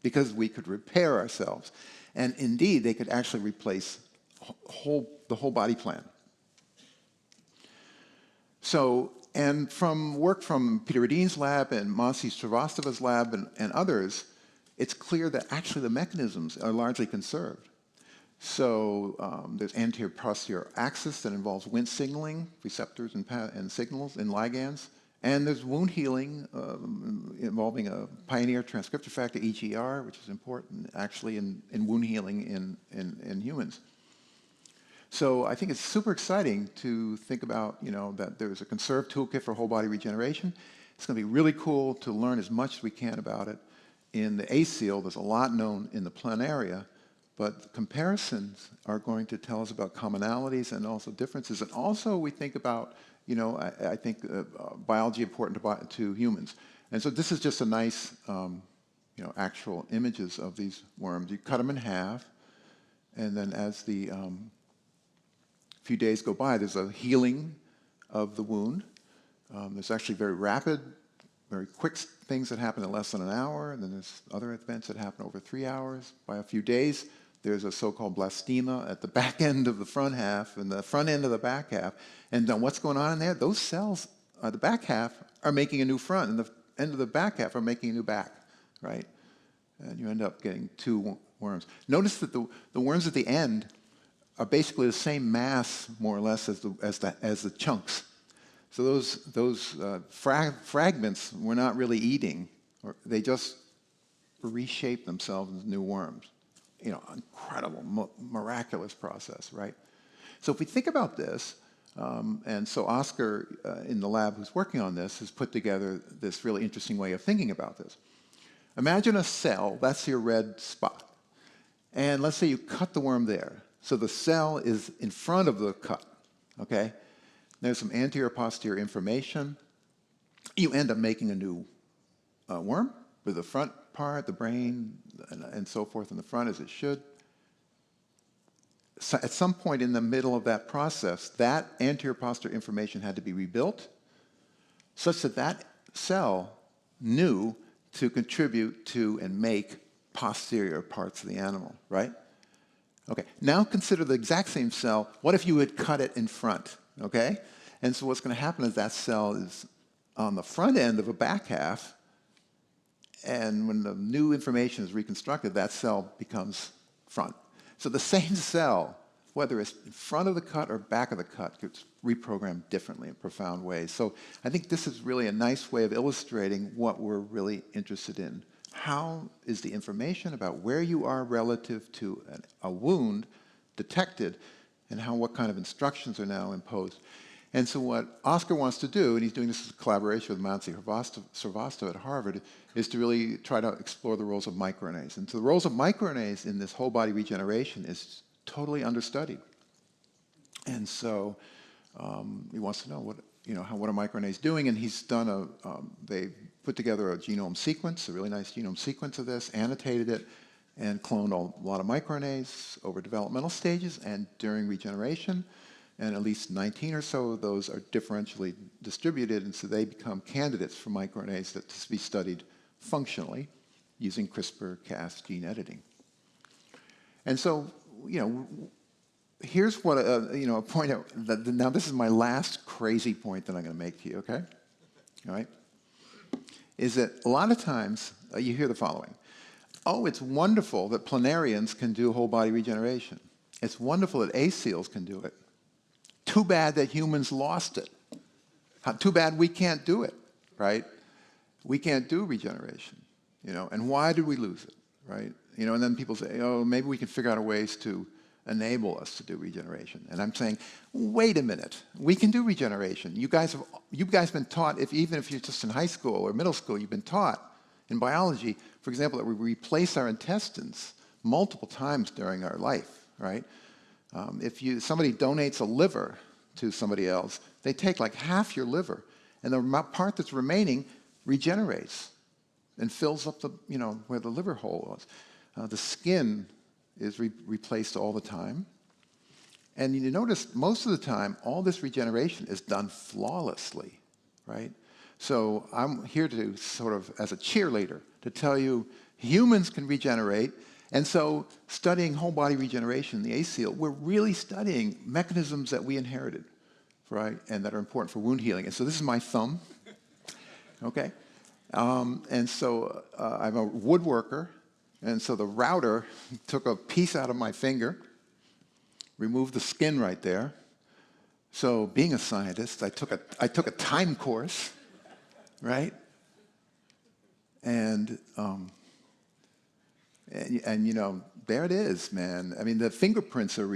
Because we could repair ourselves. And indeed, they could actually replace the whole body plan. So, and from work from Peter Radin's lab and Mansi Srivastava's lab and others, it's clear that actually the mechanisms are largely conserved. So there's anterior-posterior axis that involves Wnt signaling, receptors and signals in ligands. And there's wound healing involving a pioneer transcriptor factor, EGR, which is important actually in wound healing in humans. So I think it's super exciting to think about, you know, that there's a conserved toolkit for whole body regeneration. It's going to be really cool to learn as much as we can about it. In the aceel, there's a lot known in the planaria, but comparisons are going to tell us about commonalities and also differences. And also we think about, you know, I think biology important to humans. And so this is just a nice, you know, actual images of these worms. You cut them in half, and then as the few days go by, there's a healing of the wound. There's actually very rapid, very quick things that happen in less than an hour, and then there's other events that happen over 3 hours. By a few days, there's a so-called blastema at the back end of the front half and the front end of the back half. And then what's going on in there? Those cells, the back half, are making a new front, and the end of the back half are making a new back, right? And you end up getting two worms. Notice that the worms at the end are basically the same mass, more or less, as the chunks. So those fragments we're not really eating, or they just reshape themselves into new worms. You know, incredible, miraculous process, right? So if we think about this, and so Oscar in the lab who's working on this has put together this really interesting way of thinking about this. Imagine a cell, that's your red spot. And let's say you cut the worm there. So the cell is in front of the cut, okay? There's some anterior-posterior information. You end up making a new worm with the front part, the brain, and so forth in the front as it should. So at some point in the middle of that process, that anterior-posterior information had to be rebuilt such that that cell knew to contribute to and make posterior parts of the animal, right? Okay, now consider the exact same cell. What if you had cut it in front, okay? And so what's going to happen is that cell is on the front end of a back half, and when the new information is reconstructed, that cell becomes front. So the same cell, whether it's in front of the cut or back of the cut, gets reprogrammed differently in profound ways. So I think this is really a nice way of illustrating what we're really interested in. How is the information about where you are relative to a wound detected, and what kind of instructions are now imposed? And so what Oscar wants to do, and he's doing this in collaboration with Mansi Srivastava at Harvard, is to really try to explore the roles of microRNAs. And so the roles of microRNAs in this whole body regeneration is totally understudied. And so he wants to know what are microRNAs doing, and he's done they put together a genome sequence, a really nice genome sequence of this, annotated it, and cloned a lot of microRNAs over developmental stages and during regeneration. And at least 19 or so of those are differentially distributed, and so they become candidates for microRNAs that to be studied functionally using CRISPR-Cas gene editing. And so, here's what a point out. Now, this is my last crazy point that I'm going to make to you. Okay, all right, is that a lot of times you hear the following: "Oh, it's wonderful that planarians can do whole body regeneration. It's wonderful that aceals can do it. Too bad that humans lost it. Too bad we can't do it, right? We can't do regeneration, and why did we lose it, right? And then people say, oh, maybe we can figure out ways to enable us to do regeneration. And I'm saying, wait a minute, we can do regeneration. You guys have been taught, even if you're just in high school or middle school, you've been taught in biology, for example, that we replace our intestines multiple times during our life, right? If somebody donates a liver to somebody else, they take like half your liver, and the part that's remaining regenerates and fills up where the liver hole was. The skin is replaced all the time. And you notice most of the time, all this regeneration is done flawlessly, right? So I'm here to sort of, as a cheerleader, to tell you humans can regenerate. And so studying whole body regeneration, the ACEAL, we're really studying mechanisms that we inherited, right? And that are important for wound healing. And so this is my thumb, okay? And so I'm a woodworker. And so the router took a piece out of my finger, removed the skin right there. So being a scientist, I took a time course, right? And there it is, man. I mean, the fingerprints are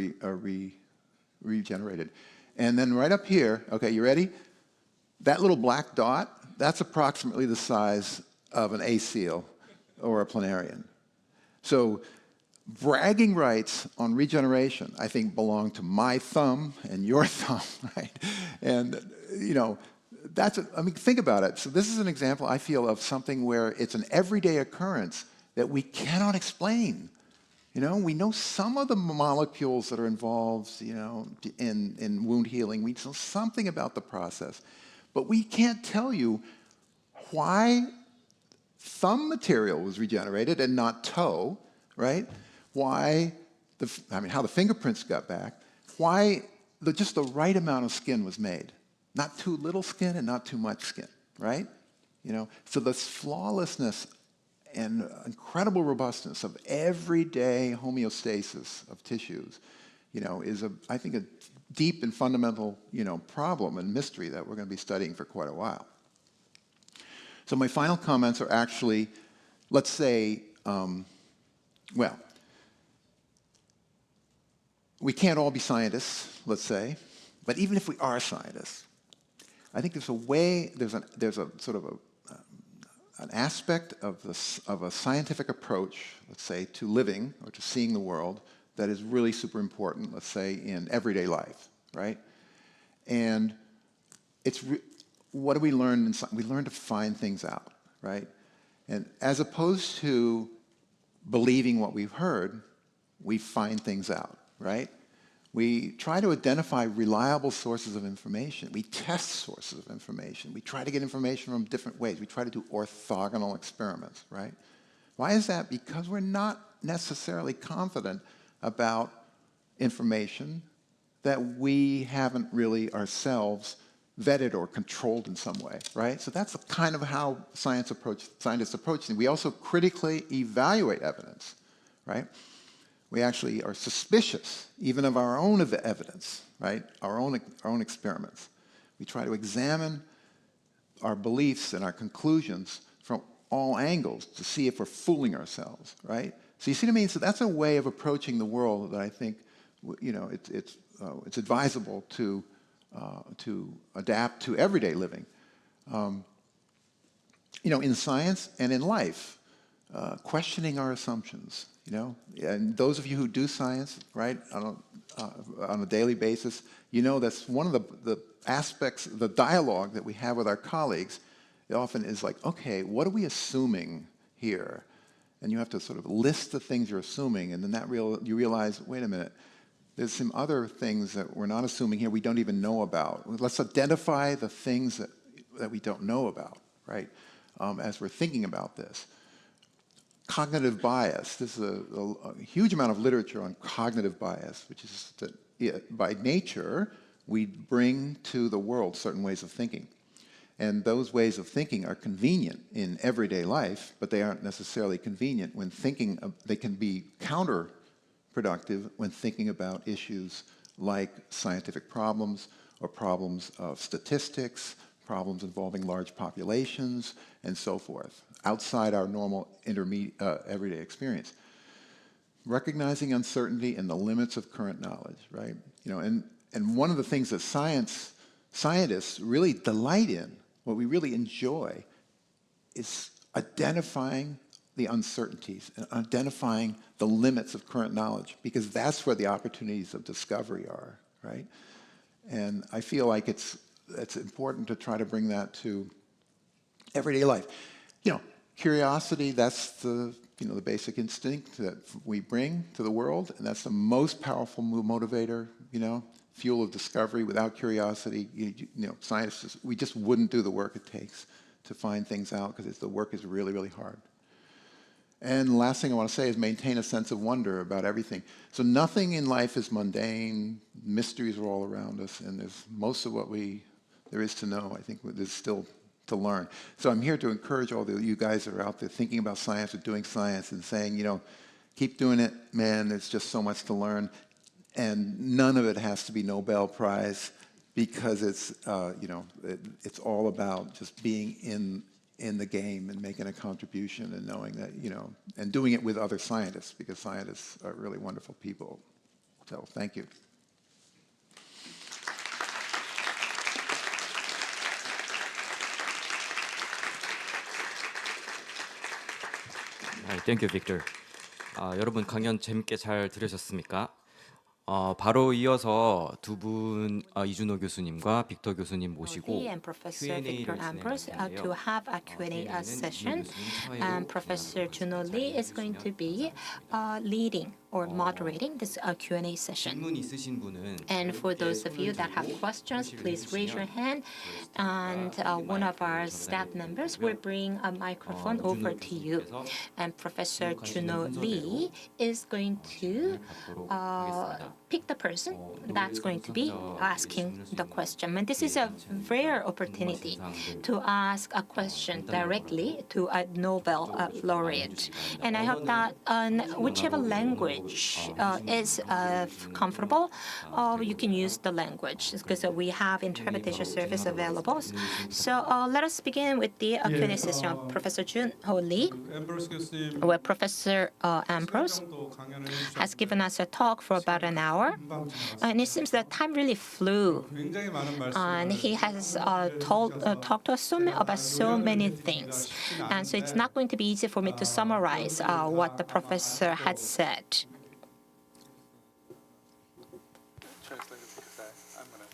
regenerated. And then right up here, okay, you ready? That little black dot, that's approximately the size of an ACEAL or a planarian. So bragging rights on regeneration, I think, belong to my thumb and your thumb, right? And, think about it. So this is an example, I feel, of something where it's an everyday occurrence that we cannot explain. We know some of the molecules that are involved, in wound healing. We know something about the process, but we can't tell you why thumb material was regenerated and not toe, right? Why how the fingerprints got back, why just the right amount of skin was made. Not too little skin and not too much skin, right? So this flawlessness and incredible robustness of everyday homeostasis of tissues, is I think a deep and fundamental, problem and mystery that we're going to be studying for quite a while. So my final comments are actually, let's say, we can't all be scientists, let's say, but even if we are scientists, I think there's a sort of an aspect of a scientific approach, let's say, to living or to seeing the world that is really super important, let's say, in everyday life, right? And what do we learn? We learn to find things out, right? And as opposed to believing what we've heard, we find things out, right? We try to identify reliable sources of information. We test sources of information. We try to get information from different ways. We try to do orthogonal experiments, right? Why is that? Because we're not necessarily confident about information that we haven't really ourselves vetted or controlled in some way, right? So that's kind of how scientists approach things. We also critically evaluate evidence, right? We actually are suspicious even of our own evidence, right? Our own experiments. We try to examine our beliefs and our conclusions from all angles to see if we're fooling ourselves, right? So you see what I mean? So that's a way of approaching the world that I think, you know, it's advisable to adapt to everyday living. You know, in science and in life, questioning our assumptions, you know, and those of you who do science, right, on a daily basis, you know that's one of the aspects, the dialogue that we have with our colleagues. It often is like, okay, what are we assuming here? And you have to sort of list the things you're assuming, and then you realize, wait a minute, there's some other things that we're not assuming here we don't even know about. Let's identify the things that we don't know about, right, as we're thinking about this. Cognitive bias. This is a huge amount of literature on cognitive bias, which is that by nature, we bring to the world certain ways of thinking. And those ways of thinking are convenient in everyday life, but they aren't necessarily convenient when thinking. They can be counterproductive when thinking about issues like scientific problems or problems of statistics, problems involving large populations, and so forth, outside our normal everyday experience. Recognizing uncertainty and the limits of current knowledge, right? You know, and one of the things that scientists really delight in, what we really enjoy, is identifying the uncertainties and identifying the limits of current knowledge, because that's where the opportunities of discovery are, right? And I feel like it's important to try to bring that to everyday life. You know, curiosity, that's the basic instinct that we bring to the world, and that's the most powerful motivator, you know, fuel of discovery. Without curiosity, you know, scientists, we just wouldn't do the work it takes to find things out, because the work is really, really hard. And the last thing I want to say is maintain a sense of wonder about everything. So nothing in life is mundane. Mysteries are all around us, and there's most of what there is to know, I think, there's still to learn. So I'm here to encourage all you guys that are out there thinking about science or doing science and saying, you know, keep doing it, man, there's just so much to learn. And none of it has to be Nobel Prize, because it's, you know, it's all about just being in the game and making a contribution and knowing that, you know, and doing it with other scientists, because scientists are really wonderful people. So thank you. Thank you, Victor. 여러분 강연 재밌게 잘 들으셨습니까? 바로 이어서 두 분 이준호 교수님과 빅터 교수님 모시고 and Professor Q&A를 Victor Ambros to 진행하는데요. have a Q&A session. 교수님 And Professor Junho Lee is going to be leading or moderating this Q&A session. 질문 있으신 분은 And for those of you that have questions, please raise your hand, and one of our staff members will bring a microphone over to you. And Professor Junho Lee is going to pick the person that's going to be asking the question. And this is a rare opportunity to ask a question directly to a Nobel laureate. And I hope that whichever language is comfortable, you can use the language, because we have interpretation service available. So let us begin with the Q&A session. Professor Junho Lee, where Professor Ambros has given us a talk for about an hour, and it seems that time really flew. And he has talked to us about so many things, and so it's not going to be easy for me to summarize what the professor had said. Translated, because I'm going to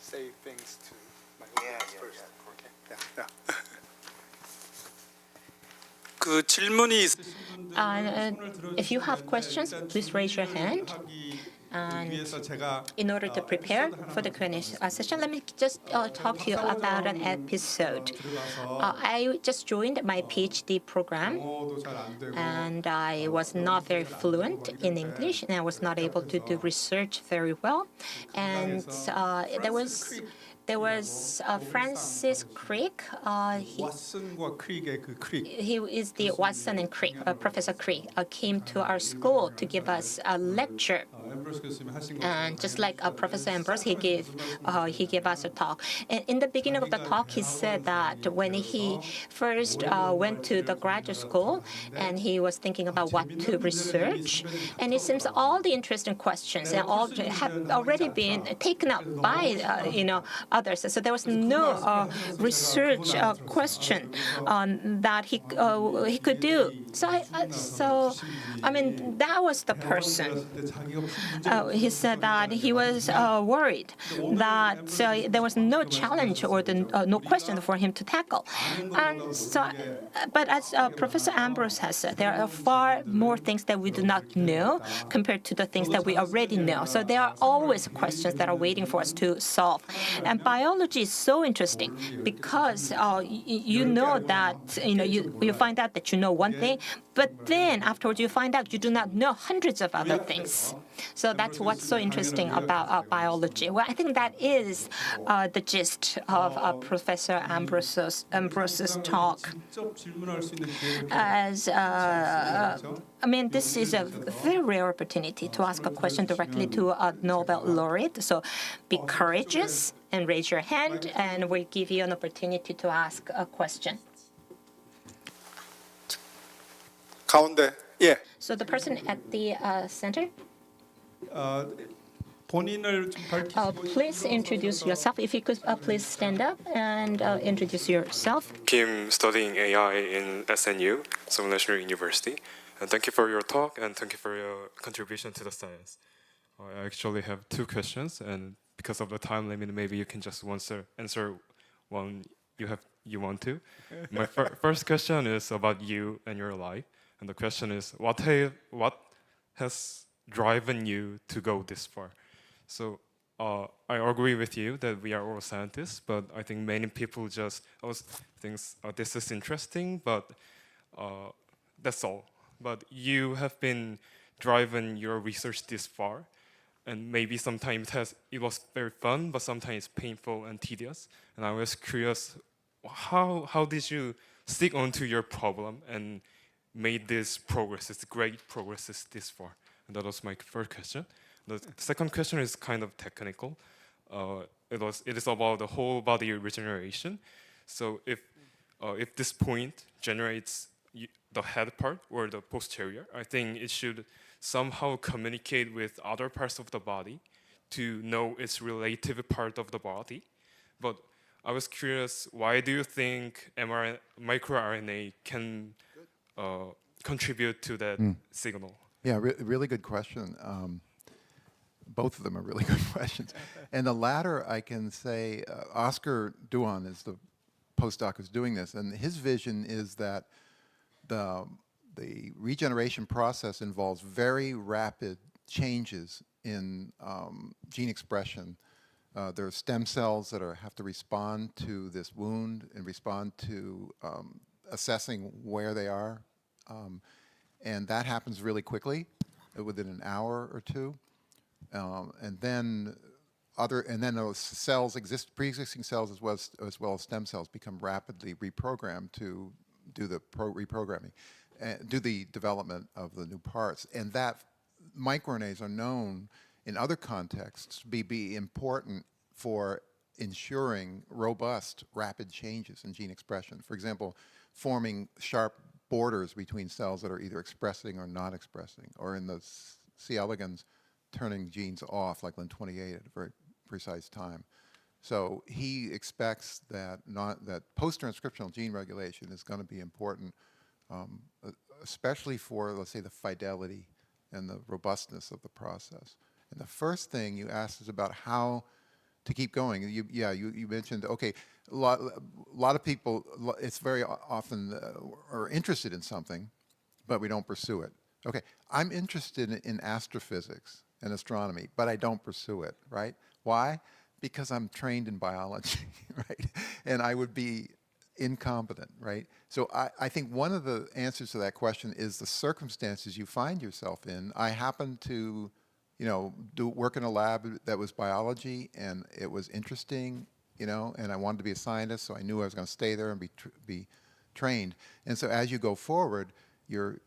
say things to my audience first. Okay. 그 질문이 있으신 분들은 If you have questions, please raise your hand. And 위해서 제가 in order to prepare for the Q&A session, let me just talk to you about an episode. I just joined my PhD program, 영어도 잘 안 되고 and I was not very fluent in English, and I was not able to do research very well. And there was Francis Crick. 왓슨과 크릭의 그 크릭. He is the Watson and Crick, Professor Crick, came to our school to give us a lecture. 엠브로스 교수님이 하신 거. And just like Professor Ambros, he gave us a talk. And in the beginning of the talk, he said that when he first went to the graduate school and he was thinking about what to research, and it seems all the interesting questions and all have already been taken up by others. So there was no research question that he could do. So I mean that was the person. He said that he was worried that there was no challenge or no question for him to tackle. And so, but as Professor Ambros has said, there are far more things that we do not know compared to the things that we already know. So there are always questions that are waiting for us to solve. And biology is so interesting because you know that you find out that you know one thing, but then afterwards you find out you do not know hundreds of other things. So that's what's so interesting about biology. Well, I think that is the gist of Professor Ambros's talk. As I mean, this is a very rare opportunity to ask a question directly to a Nobel laureate. So be courageous and raise your hand, and we'll give you an opportunity to ask a question. 가운데. 예. So the person at the center. 본인을 좀 밝히시고 Please introduce yourself. If you could please stand up and introduce yourself. Kim, studying AI in SNU, Seoul National University. And thank you for your talk and thank you for your contribution to the science. I actually have two questions, and because of the time limit, maybe you can just answer one you want to. My first question is about you and your life, and the question is what has driven you to go this far? So I agree with you that we are all scientists, but I think many people just think this is interesting, but that's all. But you have been driving your research this far, and maybe sometimes it was very fun, but sometimes it's painful and tedious. And I was curious, how did you stick onto your problem and made this great progresses this far? And that was my first question. The second question is kind of technical. It is about the whole body regeneration. So if this point generates the head part or the posterior, I think it should somehow communicate with other parts of the body to know its relative part of the body. But I was curious, why do you think microRNA can contribute to that signal? Yeah, really good question. Both of them are really good questions. And the latter, I can say, Oscar Duan is the postdoc who's doing this, and his vision is that the regeneration process involves very rapid changes in gene expression. There are stem cells that have to respond to this wound and respond to assessing where they are. And that happens really quickly, within an hour or two. And then those cells, pre-existing cells as well as stem cells, become rapidly reprogrammed to do the reprogramming, do the development of the new parts. And that microRNAs are known in other contexts to be important for ensuring robust, rapid changes in gene expression. For example, forming sharp borders between cells that are either expressing or not expressing, or in the C. elegans, turning genes off, like Lin28 at a very precise time. So he expects that post-transcriptional gene regulation is going to be important, especially for, let's say, the fidelity and the robustness of the process. And the first thing you asked is about how to keep going. You mentioned, okay, a lot of people, it's very often are interested in something, but we don't pursue it. Okay, I'm interested in astrophysics, and astronomy, but I don't pursue it, right? Why? Because I'm trained in biology, right? And I would be incompetent, right? So I think one of the answers to that question is the circumstances you find yourself in. I happened to, work in a lab that was biology, and it was interesting, and I wanted to be a scientist, so I knew I was going to stay there and be trained. And so as you go forward, you're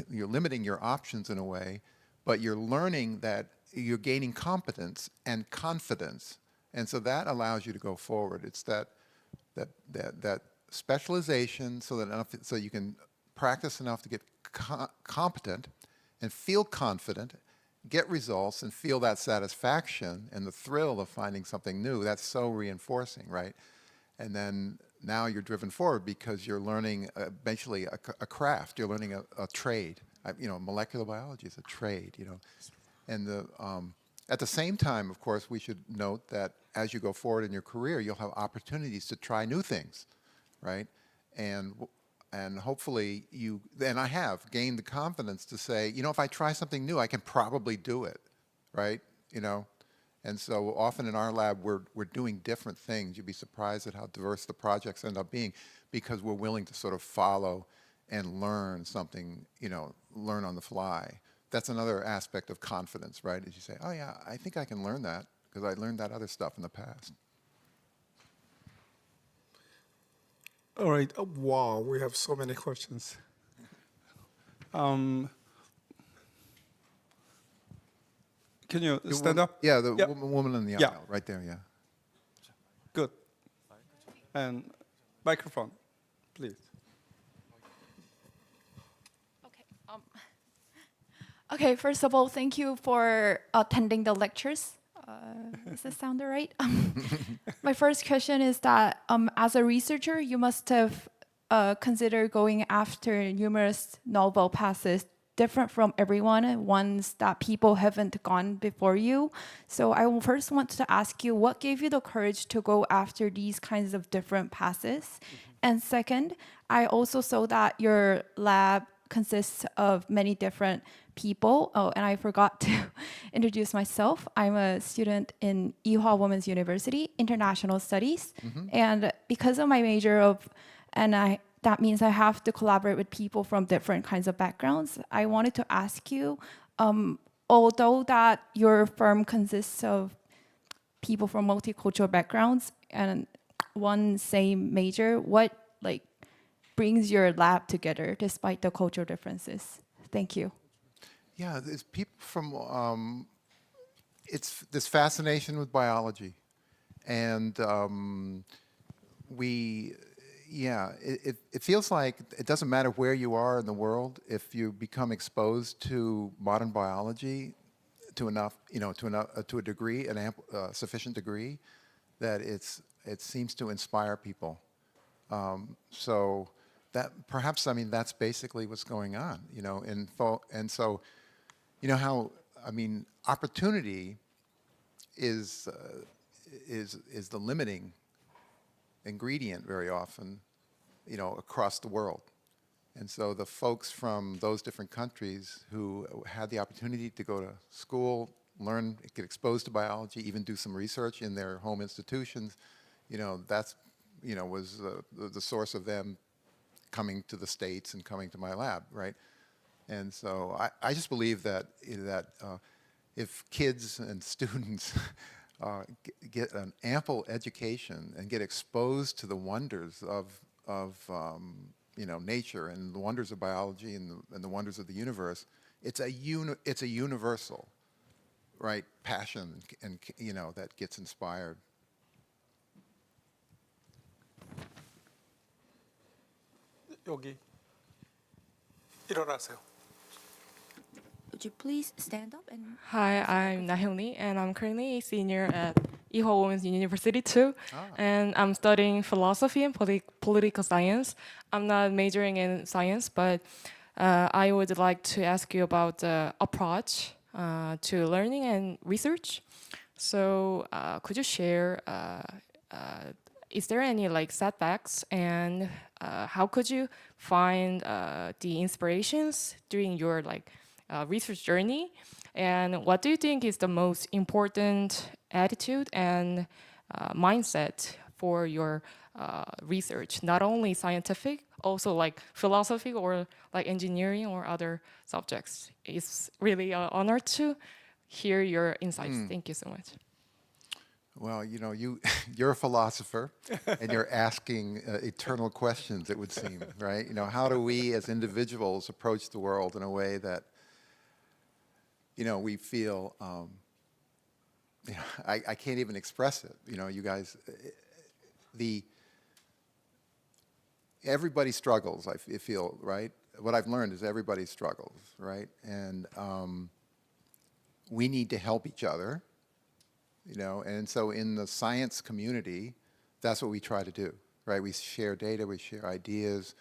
limiting your options in a way, but you're learning that you're gaining competence and confidence, and so that allows you to go forward. It's that specialization, so you can practice enough to get competent and feel confident, get results, and feel that satisfaction and the thrill of finding something new. That's so reinforcing, right? And then now you're driven forward because you're learning basically a craft. You're learning a trade. Molecular biology is a trade. And at the same time, of course, we should note that as you go forward in your career, you'll have opportunities to try new things, right? And hopefully and I have gained the confidence to say, if I try something new, I can probably do it, right? And so often in our lab, we're doing different things. You'd be surprised at how diverse the projects end up being because we're willing to sort of follow and learn something, learn on the fly. That's another aspect of confidence, right? As you say, oh yeah, I think I can learn that because I learned that other stuff in the past. All right. Oh, wow, we have so many questions. Can you stand up? Yeah, the woman in the aisle, right there, yeah. Good. And microphone, please. Okay, first of all, thank you for attending the lectures. Does this sound all right? My first question is that as a researcher, you must have considered going after numerous Nobel Prizes different from everyone, ones that people haven't gone before you. So I will first want to ask you, what gave you the courage to go after these kinds of different passes? And second, I also saw that your lab consists of many different people. Oh, and I forgot to introduce myself. I'm a student in Ewha Women's University, International Studies. And because of my major that means I have to collaborate with people from different kinds of backgrounds. I wanted to ask you, although that your firm consists of people from multicultural backgrounds and one same major, what brings your lab together despite the cultural differences? Thank you. Yeah, there's people from, it's this fascination with biology. And it feels like it doesn't matter where you are in the world, if you become exposed to modern biology to enough, to a degree, sufficient degree, that it seems to inspire people. So that perhaps, that's basically what's going on, and so, opportunity is the limiting ingredient very often, across the world. And so the folks from those different countries who had the opportunity to go to school, learn, get exposed to biology, even do some research in their home institutions, that's, was the source of them coming to the States and coming to my lab, right? And so I just believe that if kids and students get an ample education and get exposed to the wonders of nature and the wonders of biology and the wonders of the universe, it's a universal, right, passion and that gets inspired. 여기 일어나세요. Would you please stand up and... Hi, I'm Nahyuni, and I'm currently a senior at Ewha Women's University too. And I'm studying philosophy and political science. I'm not majoring in science, but I would like to ask you about the approach to learning and research. So could you share, is there any setbacks, and how could you find the inspirations during your research journey. And what do you think is the most important attitude and mindset for your research, not only scientific, also like philosophy or like engineering or other subjects? It's really an honor to hear your insights. Thank you so much. Well, you know, you're a philosopher, and you're asking eternal questions, it would seem, right? You know, how do we as individuals approach the world in a way that, you know, we feel, you know, I can't even express it. You know, you guys, everybody struggles, I feel, right? What I've learned is everybody struggles, right? And we need to help each other. You know, and so in the science community, that's what we try to do, right? We share data, we share ideas,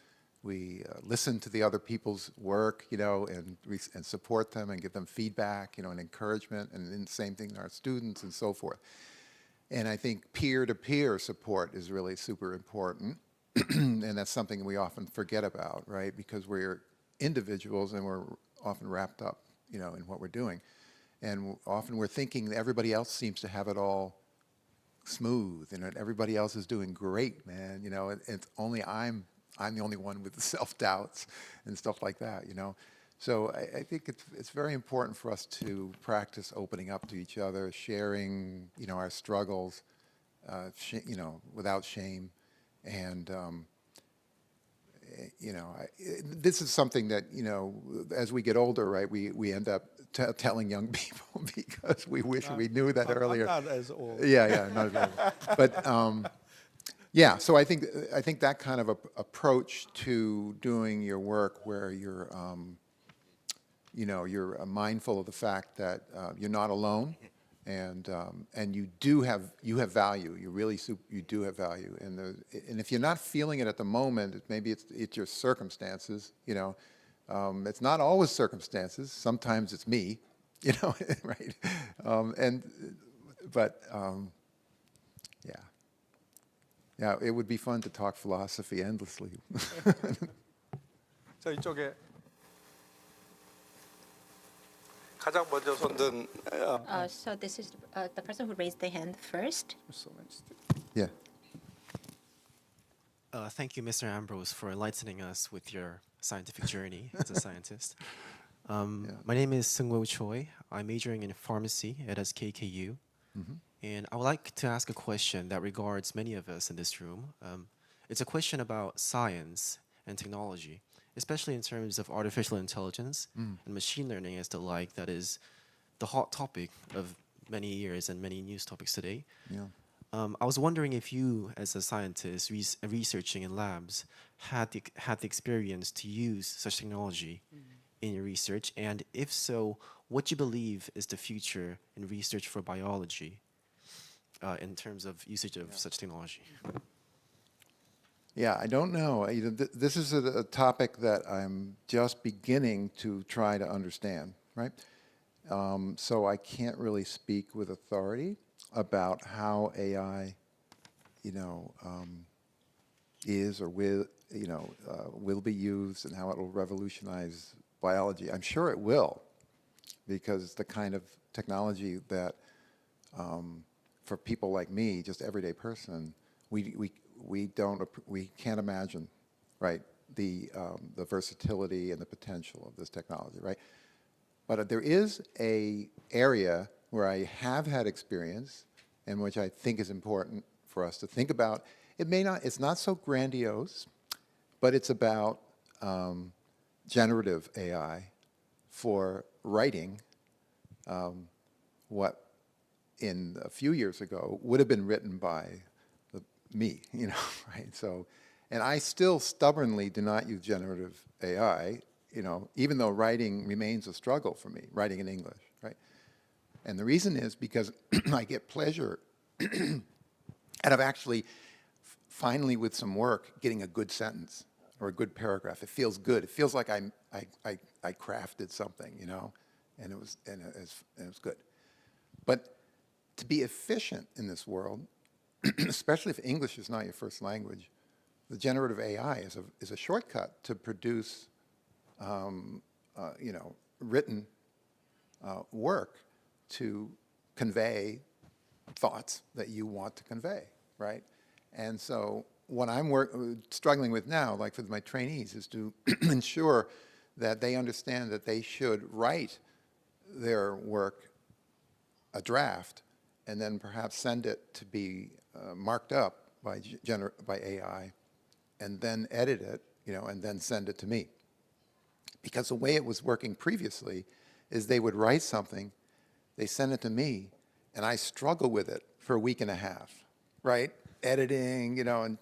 we listen to the other people's work, you know, and support them and give them feedback, you know, and encouragement, and then the same thing to our students and so forth. And I think peer-to-peer support is really super important, and that's something we often forget about, right? Because we're individuals and we're often wrapped up, you know, in what we're doing. And often we're thinking that everybody else seems to have it all smooth, and everybody else is doing great, man. You know, it's only I'm the only one with the self-doubts and stuff like that. You know, so I think it's very important for us to practice opening up to each other, sharing, you know, our struggles, you know, without shame, and you know, this is something that, you know, as we get older, right, we end up telling young people because we wish we knew that earlier. I'm not as old. Yeah, not as old. But yeah, so I think that kind of approach to doing your work, where you're, you know, you're mindful of the fact that you're not alone, and you have value. You do have value, and if you're not feeling it at the moment, maybe it's your circumstances. You know, it's not always circumstances. Sometimes it's me. You know, right? Yeah, it would be fun to talk philosophy endlessly. 저 이쪽에 가장 먼저 손든 So this is the person who raised their hand first. Yeah. Thank you, Mr. Ambros, for enlightening us with your scientific journey as a scientist. My name is Seungwoo Choi. I'm majoring in pharmacy at SKKU. And I would like to ask a question that regards many of us in this room. It's a question about science and technology, especially in terms of artificial intelligence and machine learning as the like. That is the hot topic of many years and many news topics today. Yeah. I was wondering if you, as a scientist researching in labs, had the experience to use such technology in your research, and if so, what do you believe is the future in research for biology in terms of usage of such technology? Yeah, I don't know. This is a topic that I'm just beginning to try to understand, right? So I can't really speak with authority about how AI, you know, is or will be used, and how it will revolutionize biology. I'm sure it will, because it's the kind of technology that, for people like me, just everyday person, we can't imagine, right? The versatility and the potential of this technology, right? But there is a area where I have had experience, and which I think is important for us to think about. It's not so grandiose, but it's about generative AI for writing what in a few years ago would have been written by me, you know, right? So, and I still stubbornly do not use generative AI, you know, even though writing remains a struggle for me, writing in English, right? And the reason is because I get pleasure out of actually finally, with some work, getting a good sentence or a good paragraph. It feels good. It feels like I crafted something, you know, and it was good. But to be efficient in this world, especially if English is not your first language, the generative AI is a shortcut to produce, you know, written work to convey thoughts that you want to convey, right? And so what I'm struggling with now, like for my trainees, is to ensure that they understand that they should write their work, a draft, and then perhaps send it to be marked up by AI, and then edit it, and then send it to me. Because the way it was working previously is they would write something, they send it to me, and I struggle with it for a week and a half, right? Editing, and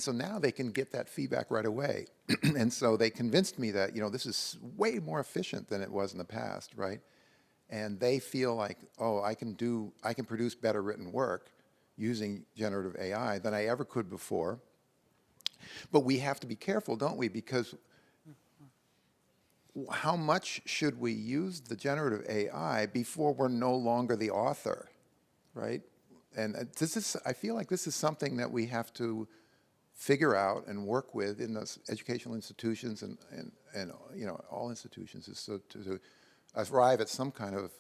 so now they can get that feedback right away. And so they convinced me that, this is way more efficient than it was in the past, right? And they feel like, oh, I can produce better written work using generative AI than I ever could before. But we have to be careful, don't we? Because how much should we use the generative AI before we're no longer the author, right? And I feel like this is something that we have to figure out and work with in those educational institutions and all institutions, is to arrive at some kind of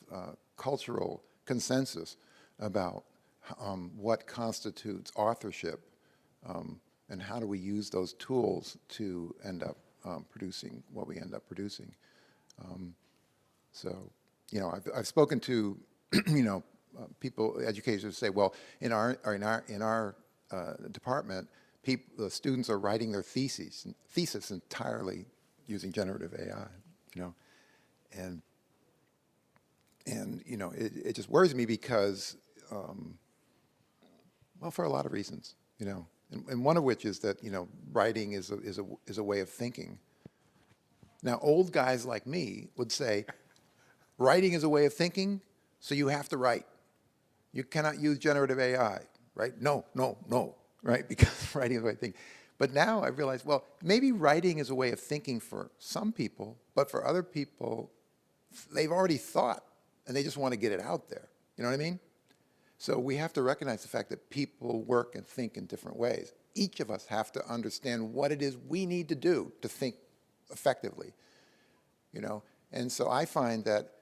cultural consensus about what constitutes authorship, and how do we use those tools to end up producing what we end up producing. I've spoken to people, educators, who say, well, in our department, the students are writing their thesis entirely using generative AI, and it just worries me because, well, for a lot of reasons, and one of which is that writing is a way of thinking. Now, old guys like me would say, writing is a way of thinking, so you have to write. You cannot use generative AI, right? No, right? Because writing is a way of thinking. But now I realize, well, maybe writing is a way of thinking for some people, but for other people, they've already thought, and they just want to get it out there. You know what I mean? So we have to recognize the fact that people work and think in different ways. Each of us have to understand what it is we need to do to think effectively, And so I find that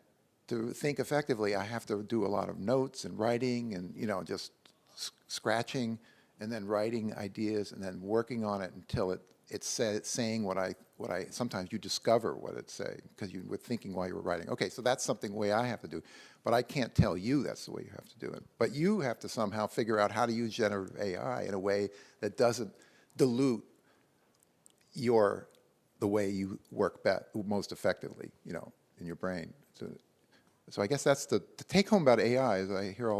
to think effectively, I have to do a lot of notes and writing and, just scratching and then writing ideas and then working on it until it's saying what I sometimes you discover what it's saying because you were thinking while you were writing. Okay, so that's something way I have to do. But I can't tell you that's the way you have to do it. But you have to somehow figure out how to use generative AI in a way that doesn't dilute the way you work most effectively, in your brain. So I guess that's the take home about AI is I hear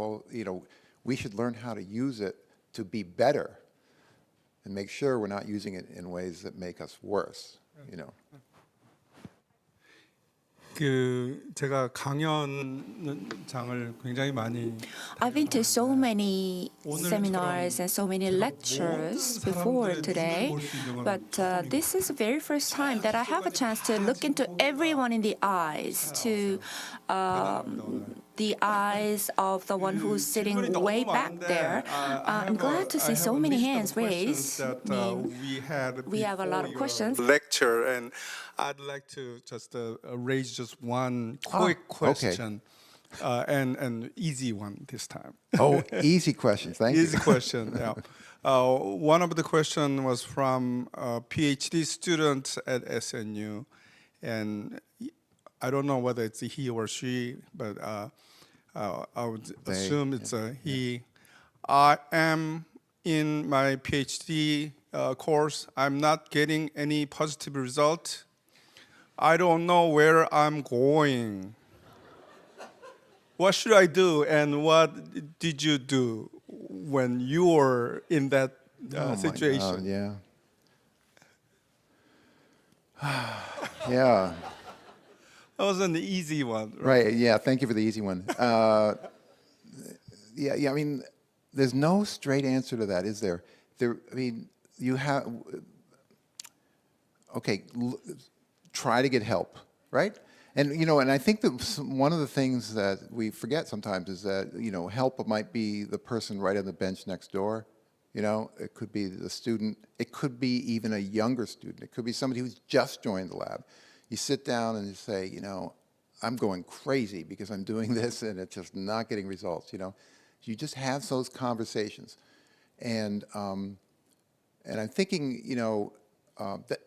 we should learn how to use it to be better and make sure we're not using it in ways that make us worse, 제가 강연장을 굉장히 많이 I've been to so many seminars and so many lectures before today, but this is the very first time that I have a chance to look into everyone in the eyes, to the eyes of the one who's sitting way back there. I'm glad to see so many hands raised. We have a lot of questions. Lecture, and I'd like to just raise just one quick question, and easy one this time. Oh, easy question. Thank you. Easy question. Yeah. One of the question was from a PhD student at SNU, and I don't know whether it's a he or she, but I would assume it's a he. I am in my PhD course. I'm not getting any positive result. I don't know where I'm going. What should I do, and what did you do when you were in that situation? Yeah. Yeah. That was an easy one. Right. Yeah. Thank you for the easy one. Yeah. I mean, there's no straight answer to that, is there? You have. Okay. Try to get help, right? And and I think that one of the things that we forget sometimes is that help might be the person right on the bench next door. It could be the student. It could be even a younger student. It could be somebody who's just joined the lab. You sit down and you say, you know, I'm going crazy because I'm doing this and it's just not getting results, you know. You just have those conversations. And I'm thinking, you know,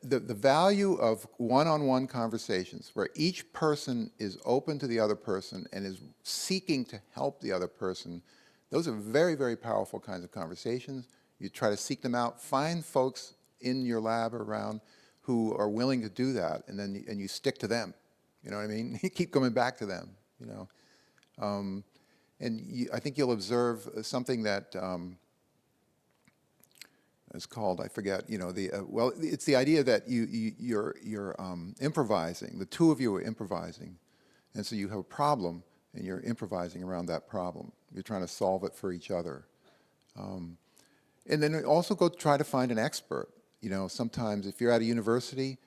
the value of one-on-one conversations where each person is open to the other person and is seeking to help the other person, those are very, very powerful kinds of conversations. You try to seek them out, find folks in your lab or around who are willing to do that, and then you stick to them. You know what I mean? You keep coming back to them, you know. I think you'll observe something that is called, I forget, you know, well, it's the idea that you're improvising. The two of you are improvising, and so you have a problem, and you're improvising around that problem. You're trying to solve it for each other. And then also go try to find an expert. You know, sometimes if you're at a university,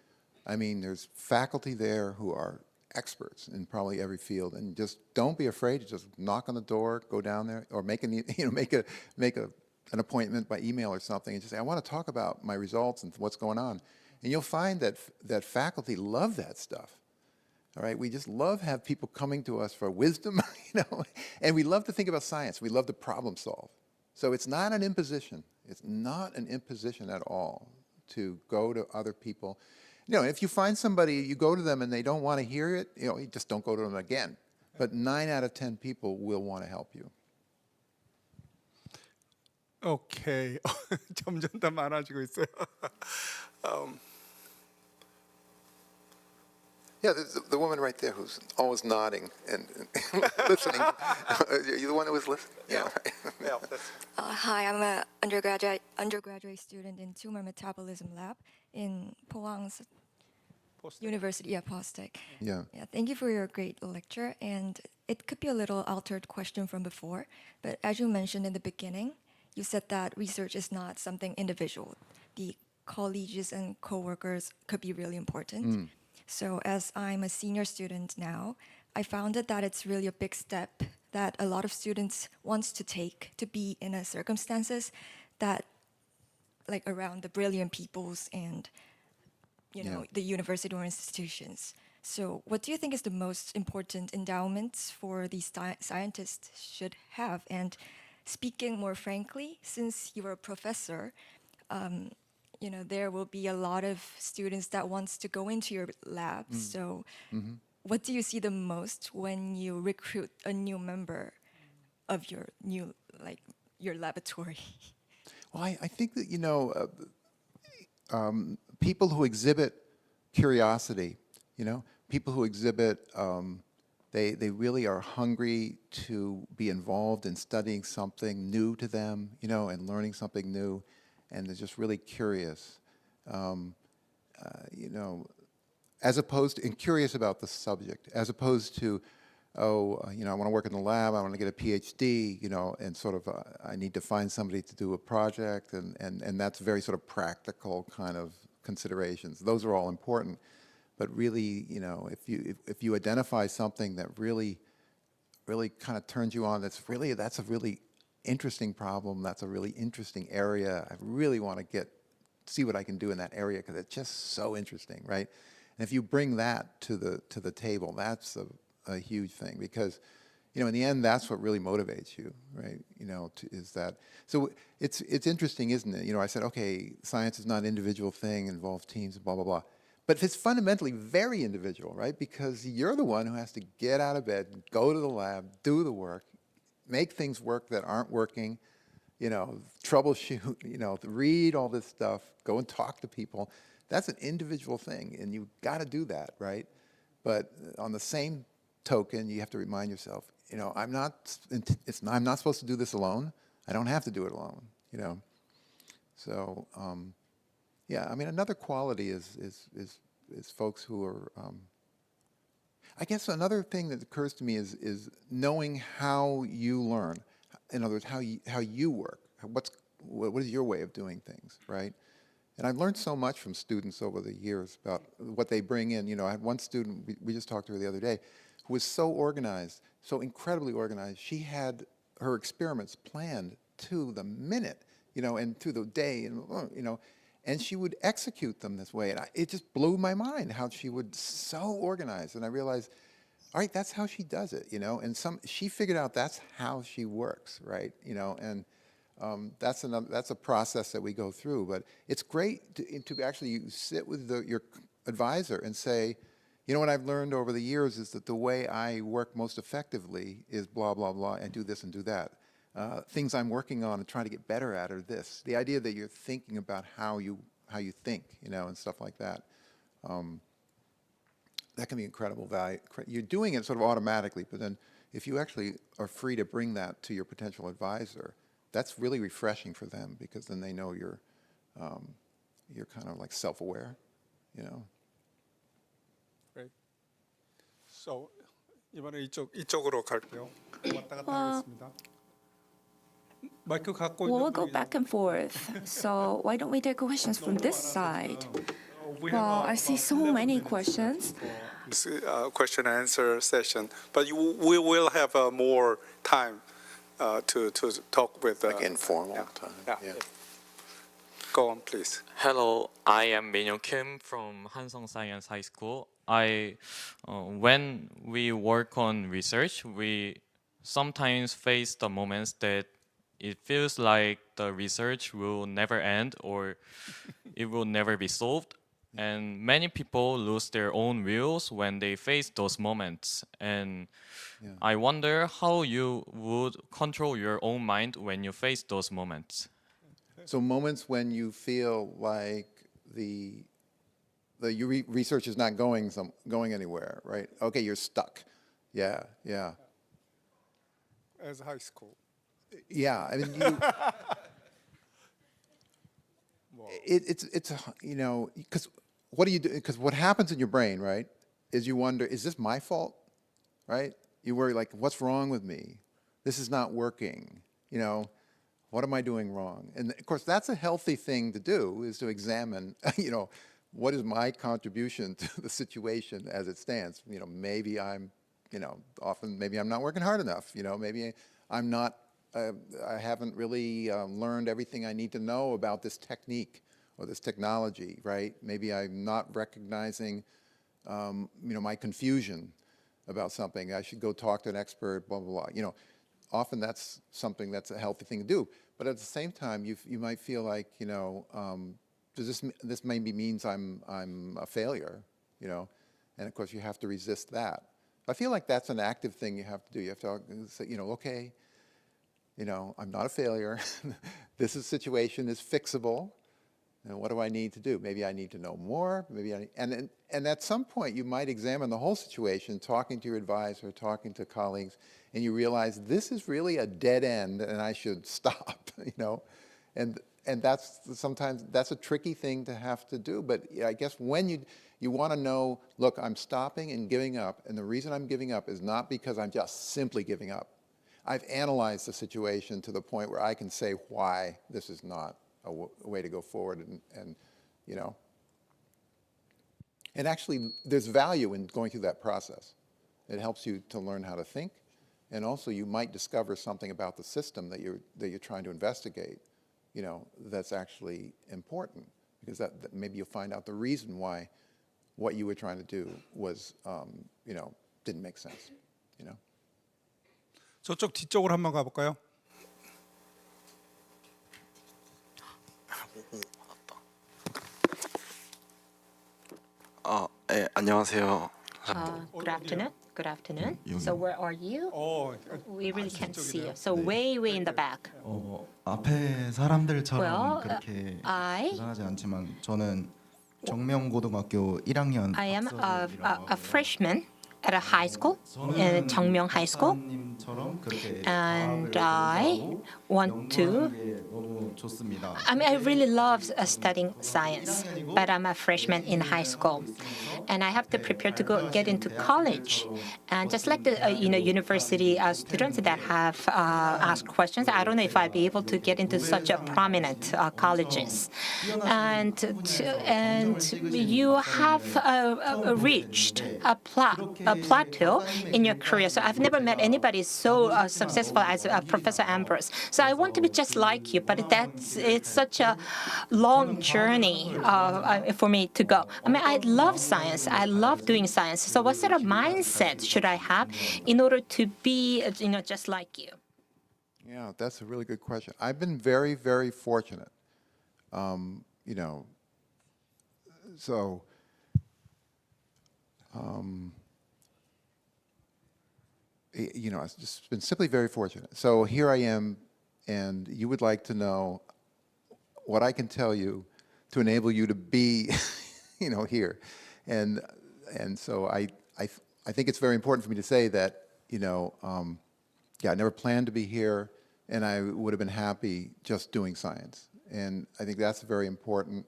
I mean, there's faculty there who are experts in probably every field, and just don't be afraid to just knock on the door, go down there, or make an appointment by email or something, and just say, I want to talk about my results and what's going on. And you'll find that faculty love that stuff. All right, we just love have people coming to us for wisdom, you know, and we love to think about science. We love to problem solve. So it's not an imposition. It's not an imposition at all to go to other people. You know, if you find somebody, you go to them and they don't want to hear it, you know, you just don't go to them again. But 9 out of 10 people will want to help you. 오케이. 점점 더 많아지고 있어요. Yeah, the woman right there who's always nodding and listening. You're the one who was listening? Yeah. Hi, I'm an undergraduate student in tumor metabolism lab in Pohang's University, Post-Tech. Yeah. Thank you for your great lecture. And it could be a little altered question from before, but as you mentioned in the beginning, you said that research is not something individual. The colleagues and coworkers could be really important. So as I'm a senior student now, I found that it's really a big step that a lot of students wants to take to be in a circumstances that like around the brilliant peoples and you know the university or institutions. So what do you think is the most important endowments for these scientists should have? And speaking more frankly, since you're a professor, you know, there will be a lot of students that wants to go into your lab. So what do you see the most when you recruit a new member of your new, like, your laboratory? Well, I think that, you know, people who exhibit curiosity, you know, people who exhibit, they really are hungry to be involved in studying something new to them, you know, and learning something new. And they're just really curious, you know, as opposed to, and curious about the subject, as opposed to, you know, I want to work in the lab, I want to get a PhD, you know, and sort of, I need to find somebody to do a project, and that's very sort of practical kind of considerations. Those are all important, but really, you know, if you identify something that really kind of turns you on, that's a really interesting problem, that's a really interesting area, I really want to see what I can do in that area because it's just so interesting, right? And if you bring that to the table, that's a huge thing because, you know, in the end, that's what really motivates you, right? You know, is that, so it's interesting, isn't it? You know, I said, okay, science is not an individual thing, involves teams, blah, blah, blah. But it's fundamentally very individual, right? Because you're the one who has to get out of bed, go to the lab, do the work, make things work that aren't working, you know, troubleshoot, you know, read all this stuff, go and talk to people. That's an individual thing, and you've got to do that, right? But on the same token, you have to remind yourself, you know, I'm not supposed to do this alone. I don't have to do it alone, you know. So, yeah, I mean, another quality is folks who are. I guess another thing that occurs to me is knowing how you learn. In other words, how you work. What is your way of doing things, right? And I've learned so much from students over the years about what they bring in. You know, I had one student, we just talked to her the other day, who was so organized, so incredibly organized. She had her experiments planned to the minute, you know, and to the day, and you know, And she would execute them this way. And it just blew my mind how she would so organize. And I realized, all right, that's how she does it, you know. And she figured out that's how she works, right? You know, and that's a process that we go through. But it's great to actually sit with your advisor and say, you know, what I've learned over the years is that the way I work most effectively is blah, blah, blah, and do this and do that. Things I'm working on and trying to get better at are this. The idea that you're thinking about how you think, you know, and stuff like that. That can be incredible value. You're doing it sort of automatically, but then if you actually are free to bring that to your potential advisor, that's really refreshing for them because then they know you're kind of like self-aware, you know. Great. So 이번에 이쪽으로 갈게요. 왔다 갔다 하겠습니다. 마이크 갖고 We'll go back and forth. So why don't we take questions from this side? Well, I see so many questions. Question and answer session, but we will have more time to talk with like informal time. Yeah. Go on, please. Hello, I am Minyoung Kim from Hansong Science High School. When we work on research, we sometimes face the moments that it feels like the research will never end or it will never be solved. And many people lose their own wills when they face those moments. And I wonder how you would control your own mind when you face those moments. So moments when you feel like your research is not going anywhere, right? Okay, you're stuck. Yeah. As high school. Yeah, I mean, it's you know, because what do you do? Because what happens in your brain, right, is you wonder, is this my fault, right? You worry like, what's wrong with me? This is not working. You know, what am I doing wrong? And of course, that's a healthy thing to do, is to examine, you know, what is my contribution to the situation as it stands? You know, maybe I'm, you know, often maybe I'm not working hard enough. You know, maybe I'm not. I haven't really learned everything I need to know about this technique or this technology, right? Maybe I'm not recognizing, you know, my confusion about something. I should go talk to an expert, blah, blah, blah. You know, often that's something that's a healthy thing to do. But at the same time, you might feel like, you know, this maybe means I'm a failure, you know? And of course, you have to resist that. I feel like that's an active thing you have to do. You have to say, you know, okay, you know, I'm not a failure. This situation is fixable. And what do I need to do? Maybe I need to know more. And at some point, you might examine the whole situation, talking to your advisor, talking to colleagues, and you realize this is really a dead end, and I should stop. You know, and that's sometimes that's a tricky thing to have to do. But I guess when you want to know, look, I'm stopping and giving up, and the reason I'm giving up is not because I'm just simply giving up. I've analyzed the situation to the point where I can say why this is not a way to go forward, and you know. And actually, there's value in going through that process. It helps you to learn how to think, and also you might discover something about the system that you're trying to investigate, you know, that's actually important, because that maybe you'll find out the reason why what you were trying to do was, you know, didn't make sense, you know. 저쪽 뒤쪽으로 한번 가볼까요? 네, 안녕하세요. Good afternoon. Good afternoon. So where are you? We really can't see you. So 네. way in the back. 앞에 사람들처럼 Well, 그렇게 대단하지 않지만 저는 정명고등학교 1학년 I am 학생이라고 a freshman at a high school, in Jeongmyeong High School, and I want to. I mean, I really love studying science, but I'm a freshman in high school, and I have to prepare to get into college. And just like the university students that have asked questions, I don't know if I'll be able to get into such a prominent colleges. And you have reached a plateau in your career. So I've never met anybody so successful as Professor Ambros. So I want to be just like you, but it's such a long journey for me to go. I mean, I love science. I love doing science. So what sort of mindset should I have in order to be, just like you? Yeah, that's a really good question. I've been very, very fortunate. So I've just been simply very fortunate. So here I am, and you would like to know what I can tell you to enable you to be, here. And so I think it's very important for me to say that, I never planned to be here, and I would have been happy just doing science. And I think that's very important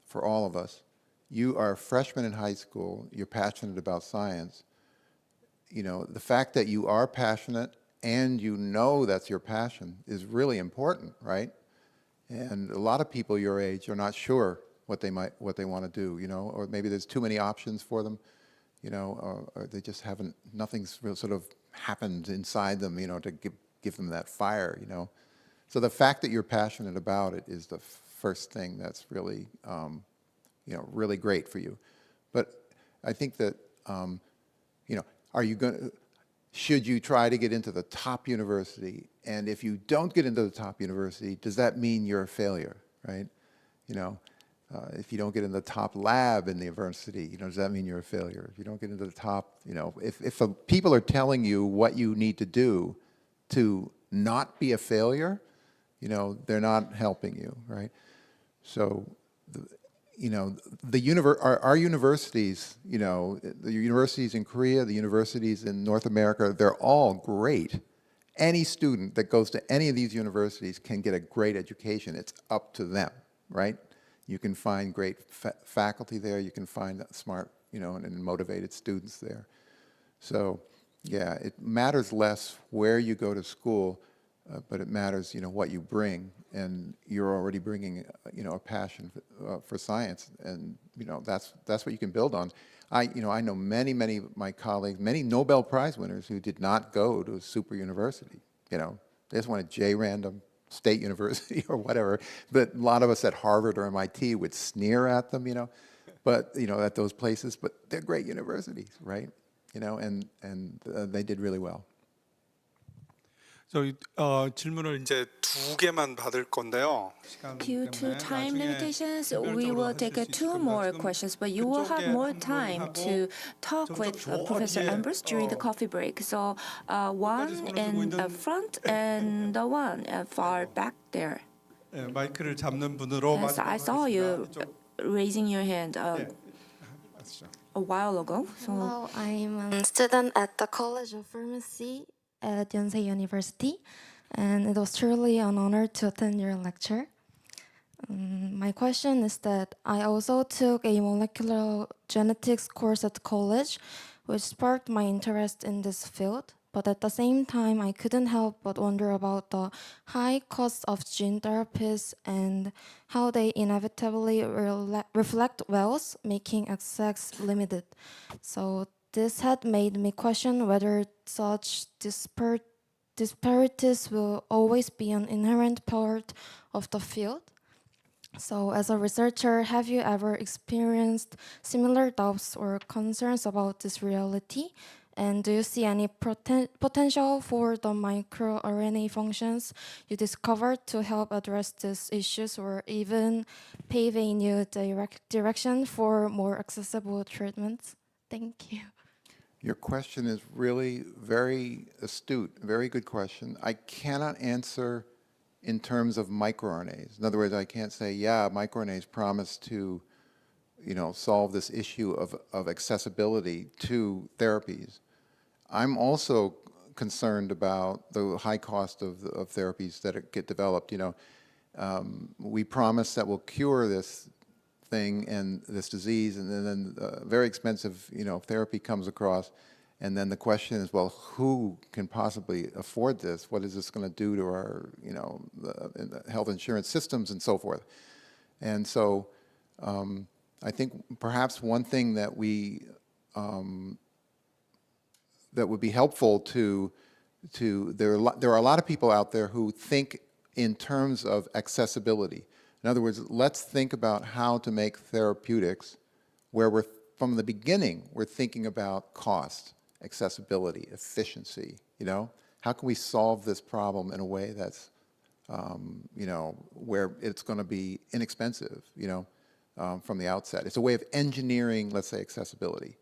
for all of us. You are a freshman in high school, you're passionate about science. The fact that you are passionate and that's your passion is really important, right? And a lot of people your age are not sure what they want to do, or maybe there's too many options for them, or they just nothing's real sort of happened inside them, to give them that fire, So the fact that you're passionate about it is the first thing that's really, really great for you. But I think that, should you try to get into the top university? And if you don't get into the top university, does that mean you're a failure, right? If you don't get in the top lab in the university, does that mean you're a failure? If you don't get into the top, if people are telling you what you need to do to not be a failure, they're not helping you, right? So, our universities, the universities in Korea, the universities in North America, they're all great. Any student that goes to any of these universities can get a great education. It's up to them, right? You can find great faculty there. You can find smart, and motivated students there. So, yeah, it matters less where you go to school, but it matters, what you bring, and you're already bringing, a passion for science, and that's what you can build on. I know many of my colleagues, many Nobel Prize winners who did not go to a super university. They just went to J-random state university or whatever. But a lot of us at Harvard or MIT would sneer at them, but at those places. But they're great universities, right? And they did really well. 저희 질문을 이제 2개만 받을 건데요. Due to time limitations, we will take two more questions, but you will have more time to talk with Professor Ambros during the coffee break. So one in front and the one far back there. 마이크를 잡는 분으로 Yes, I saw you raising your hand a while ago. So. Hello, I'm a student at the College of Pharmacy at Yonsei University, and it was truly an honor to attend your lecture. My question is that I also took a molecular genetics course at college, which sparked my interest in this field. But at the same time, I couldn't help but wonder about the high cost of gene therapies and how they inevitably reflect wealth, making access limited. So this had made me question whether such disparities will always be an inherent part of the field. So as a researcher, have you ever experienced similar doubts or concerns about this reality? And do you see any potential for the microRNA functions you discovered to help address these issues, or even pave a new direction for more accessible treatments? Thank you. Your question is really very astute, very good question. I cannot answer in terms of microRNAs. In other words, I can't say, yeah, microRNAs promise to, solve this issue of accessibility to therapies. I'm also concerned about the high cost of therapies that get developed. We promise that we'll cure this thing and this disease, and then very expensive, therapy comes across, and then the question is, well, who can possibly afford this? What is this going to do to our, the health insurance systems and so forth? And so, I think perhaps one thing that we would be helpful to there are a lot of people out there who think in terms of accessibility. In other words, let's think about how to make therapeutics where we're, from the beginning, we're thinking about cost, accessibility, efficiency, you know? How can we solve this problem in a way that's, you know, where it's going to be inexpensive, you know, from the outset? It's a way of engineering, let's say, accessibility.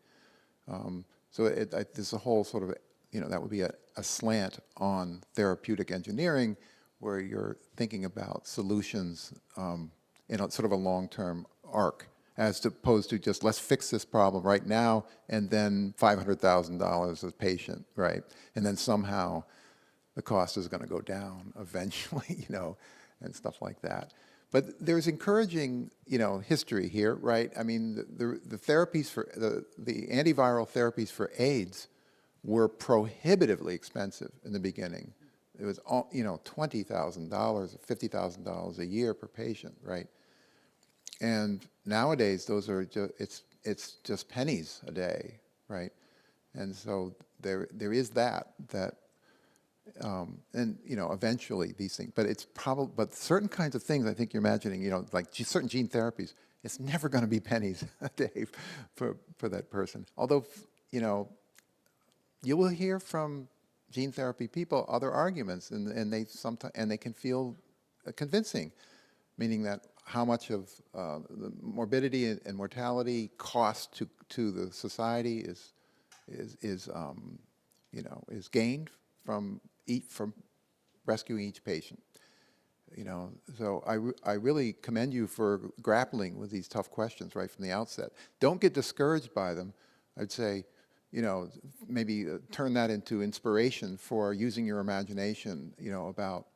So there's a whole sort of, you know, that would be a slant on therapeutic engineering where you're thinking about solutions in a sort of a long-term arc, as opposed to just let's fix this problem right now and then $500,000 a patient, right? And then somehow the cost is going to go down eventually, you know, and stuff like that. But there's encouraging, you know, history here, right? I mean, the therapies for the antiviral therapies for AIDS were prohibitively expensive in the beginning. It was, you know, $20,000 or $50,000 a year per patient, right? And nowadays, those are just, it's just pennies a day, right? And so there is that, and you know, eventually these things, but it's probably, but certain kinds of things, I think you're imagining, you know, like certain gene therapies, it's never going to be pennies a day for that person. Although, you know, you will hear from gene therapy people other arguments, and they sometimes, and they can feel convincing, meaning that how much of the morbidity and mortality cost to the society is you know, is gained from rescuing each patient. You know, so I really commend you for grappling with these tough questions right from the outset. Don't get discouraged by them. I'd say, you know, maybe turn that into inspiration for using your imagination, you know, about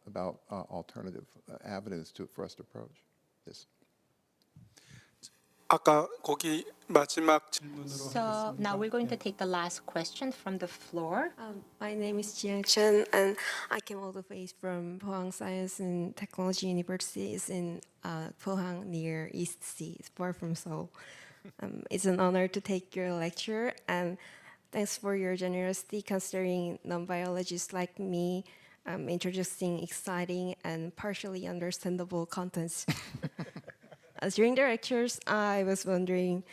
alternative avenues for us to approach this. 아까 거기 마지막 So now we're going to take the last question from the floor. My name is Jiang Chen, and I came all the way from Pohang Science and Technology University. It's in Pohang near East Sea. It's far from Seoul. It's an honor to take your lecture, and thanks for your generosity considering non-biologists like me introducing exciting and partially understandable contents. During the lectures, I was wondering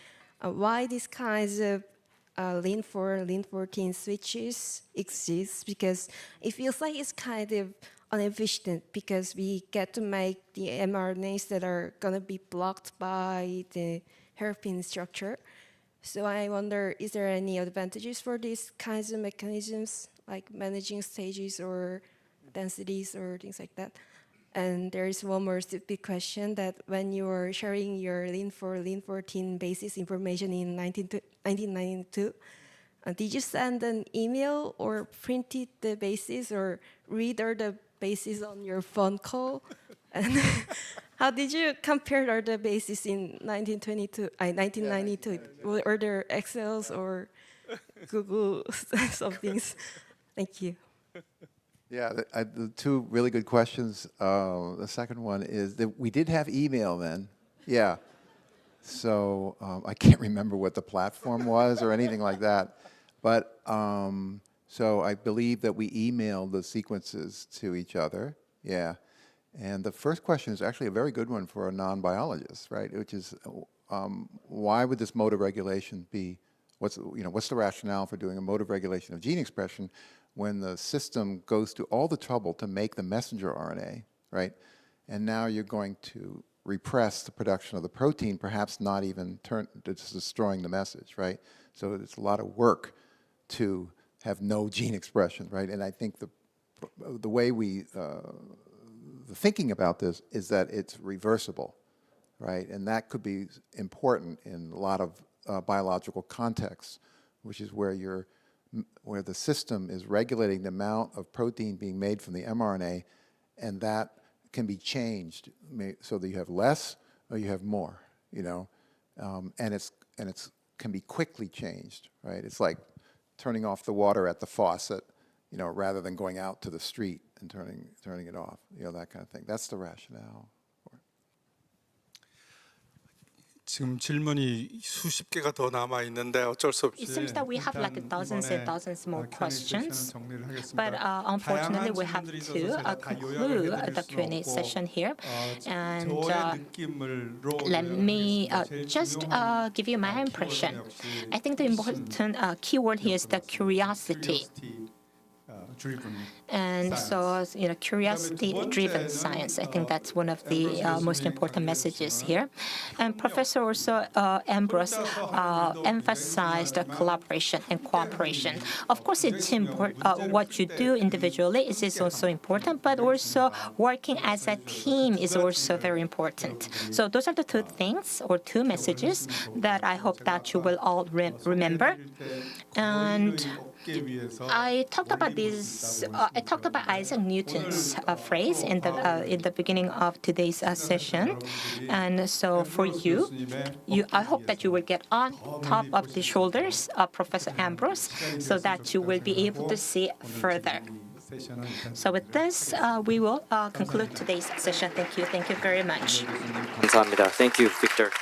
why these kinds of Lin4, Lin14 switches exist, because it feels like it's kind of inefficient because we get to make the mRNAs that are going to be blocked by the hairpin structure. So I wonder, is there any advantages for these kinds of mechanisms, like managing stages or densities or things like that? And there is one more stupid question, that when you were sharing your Lin4, Lin14 basis information in 1992, did you send an email or printed the basis or read all the basis on your phone call? And how did you compare all the basis in 1992? Were there Excels or Google something? Thank you. Yeah, the two really good questions. The second one is that we did have email then. Yeah. So I can't remember what the platform was or anything like that. But so I believe that we emailed the sequences to each other. Yeah. And the first question is actually a very good one for a non-biologist, right? Which is, why would this mode of regulation be, what's the rationale for doing a mode of regulation of gene expression when the system goes to all the trouble to make the messenger RNA, right? And now you're going to repress the production of the protein, perhaps not even it's destroying the message, right? So it's a lot of work to have no gene expression, right? And I think the way the thinking about this is that it's reversible, right? And that could be important in a lot of biological contexts, which is where the system is regulating the amount of protein being made from the mRNA, and that can be changed so that you have less or you have more, you know, and it's can be quickly changed, right? It's like turning off the water at the faucet, you know, rather than going out to the street and turning it off, you know, that kind of thing. That's the rationale for it. 지금 질문이 수십 개가 더 남아 있는데 어쩔 수 없이 It seems that we have like 일단 dozens 이번에 and dozens more Q&A 세션은 questions. 정리를 But 하겠습니다. unfortunately, 다양한 we have 질문들이 to 있어서 제가 다 conclude 요약을 the 해드릴 Q&A 수는 session here. 없고 And 저의 느낌으로 let me 제일 just 중요한 give you my impression. 역시 I think the important keyword here is the curiosity. driven And so, curiosity-driven science. I think that's one of the most important messages here. And Professor also Ambros emphasized collaboration and cooperation. Of course, it's important. What you do individually is also important, but also working as a team is also very important. So those are the two things or two messages that I hope that you will all remember. And I talked about this. I talked about Isaac Newton's phrase in the beginning of today's session, and so for you, I hope that you will get on top of the shoulders of Professor Ambros, so that you will be able to see further. So with this, we will conclude today's session. Thank you. Thank you very much. 감사합니다. Thank you, Victor.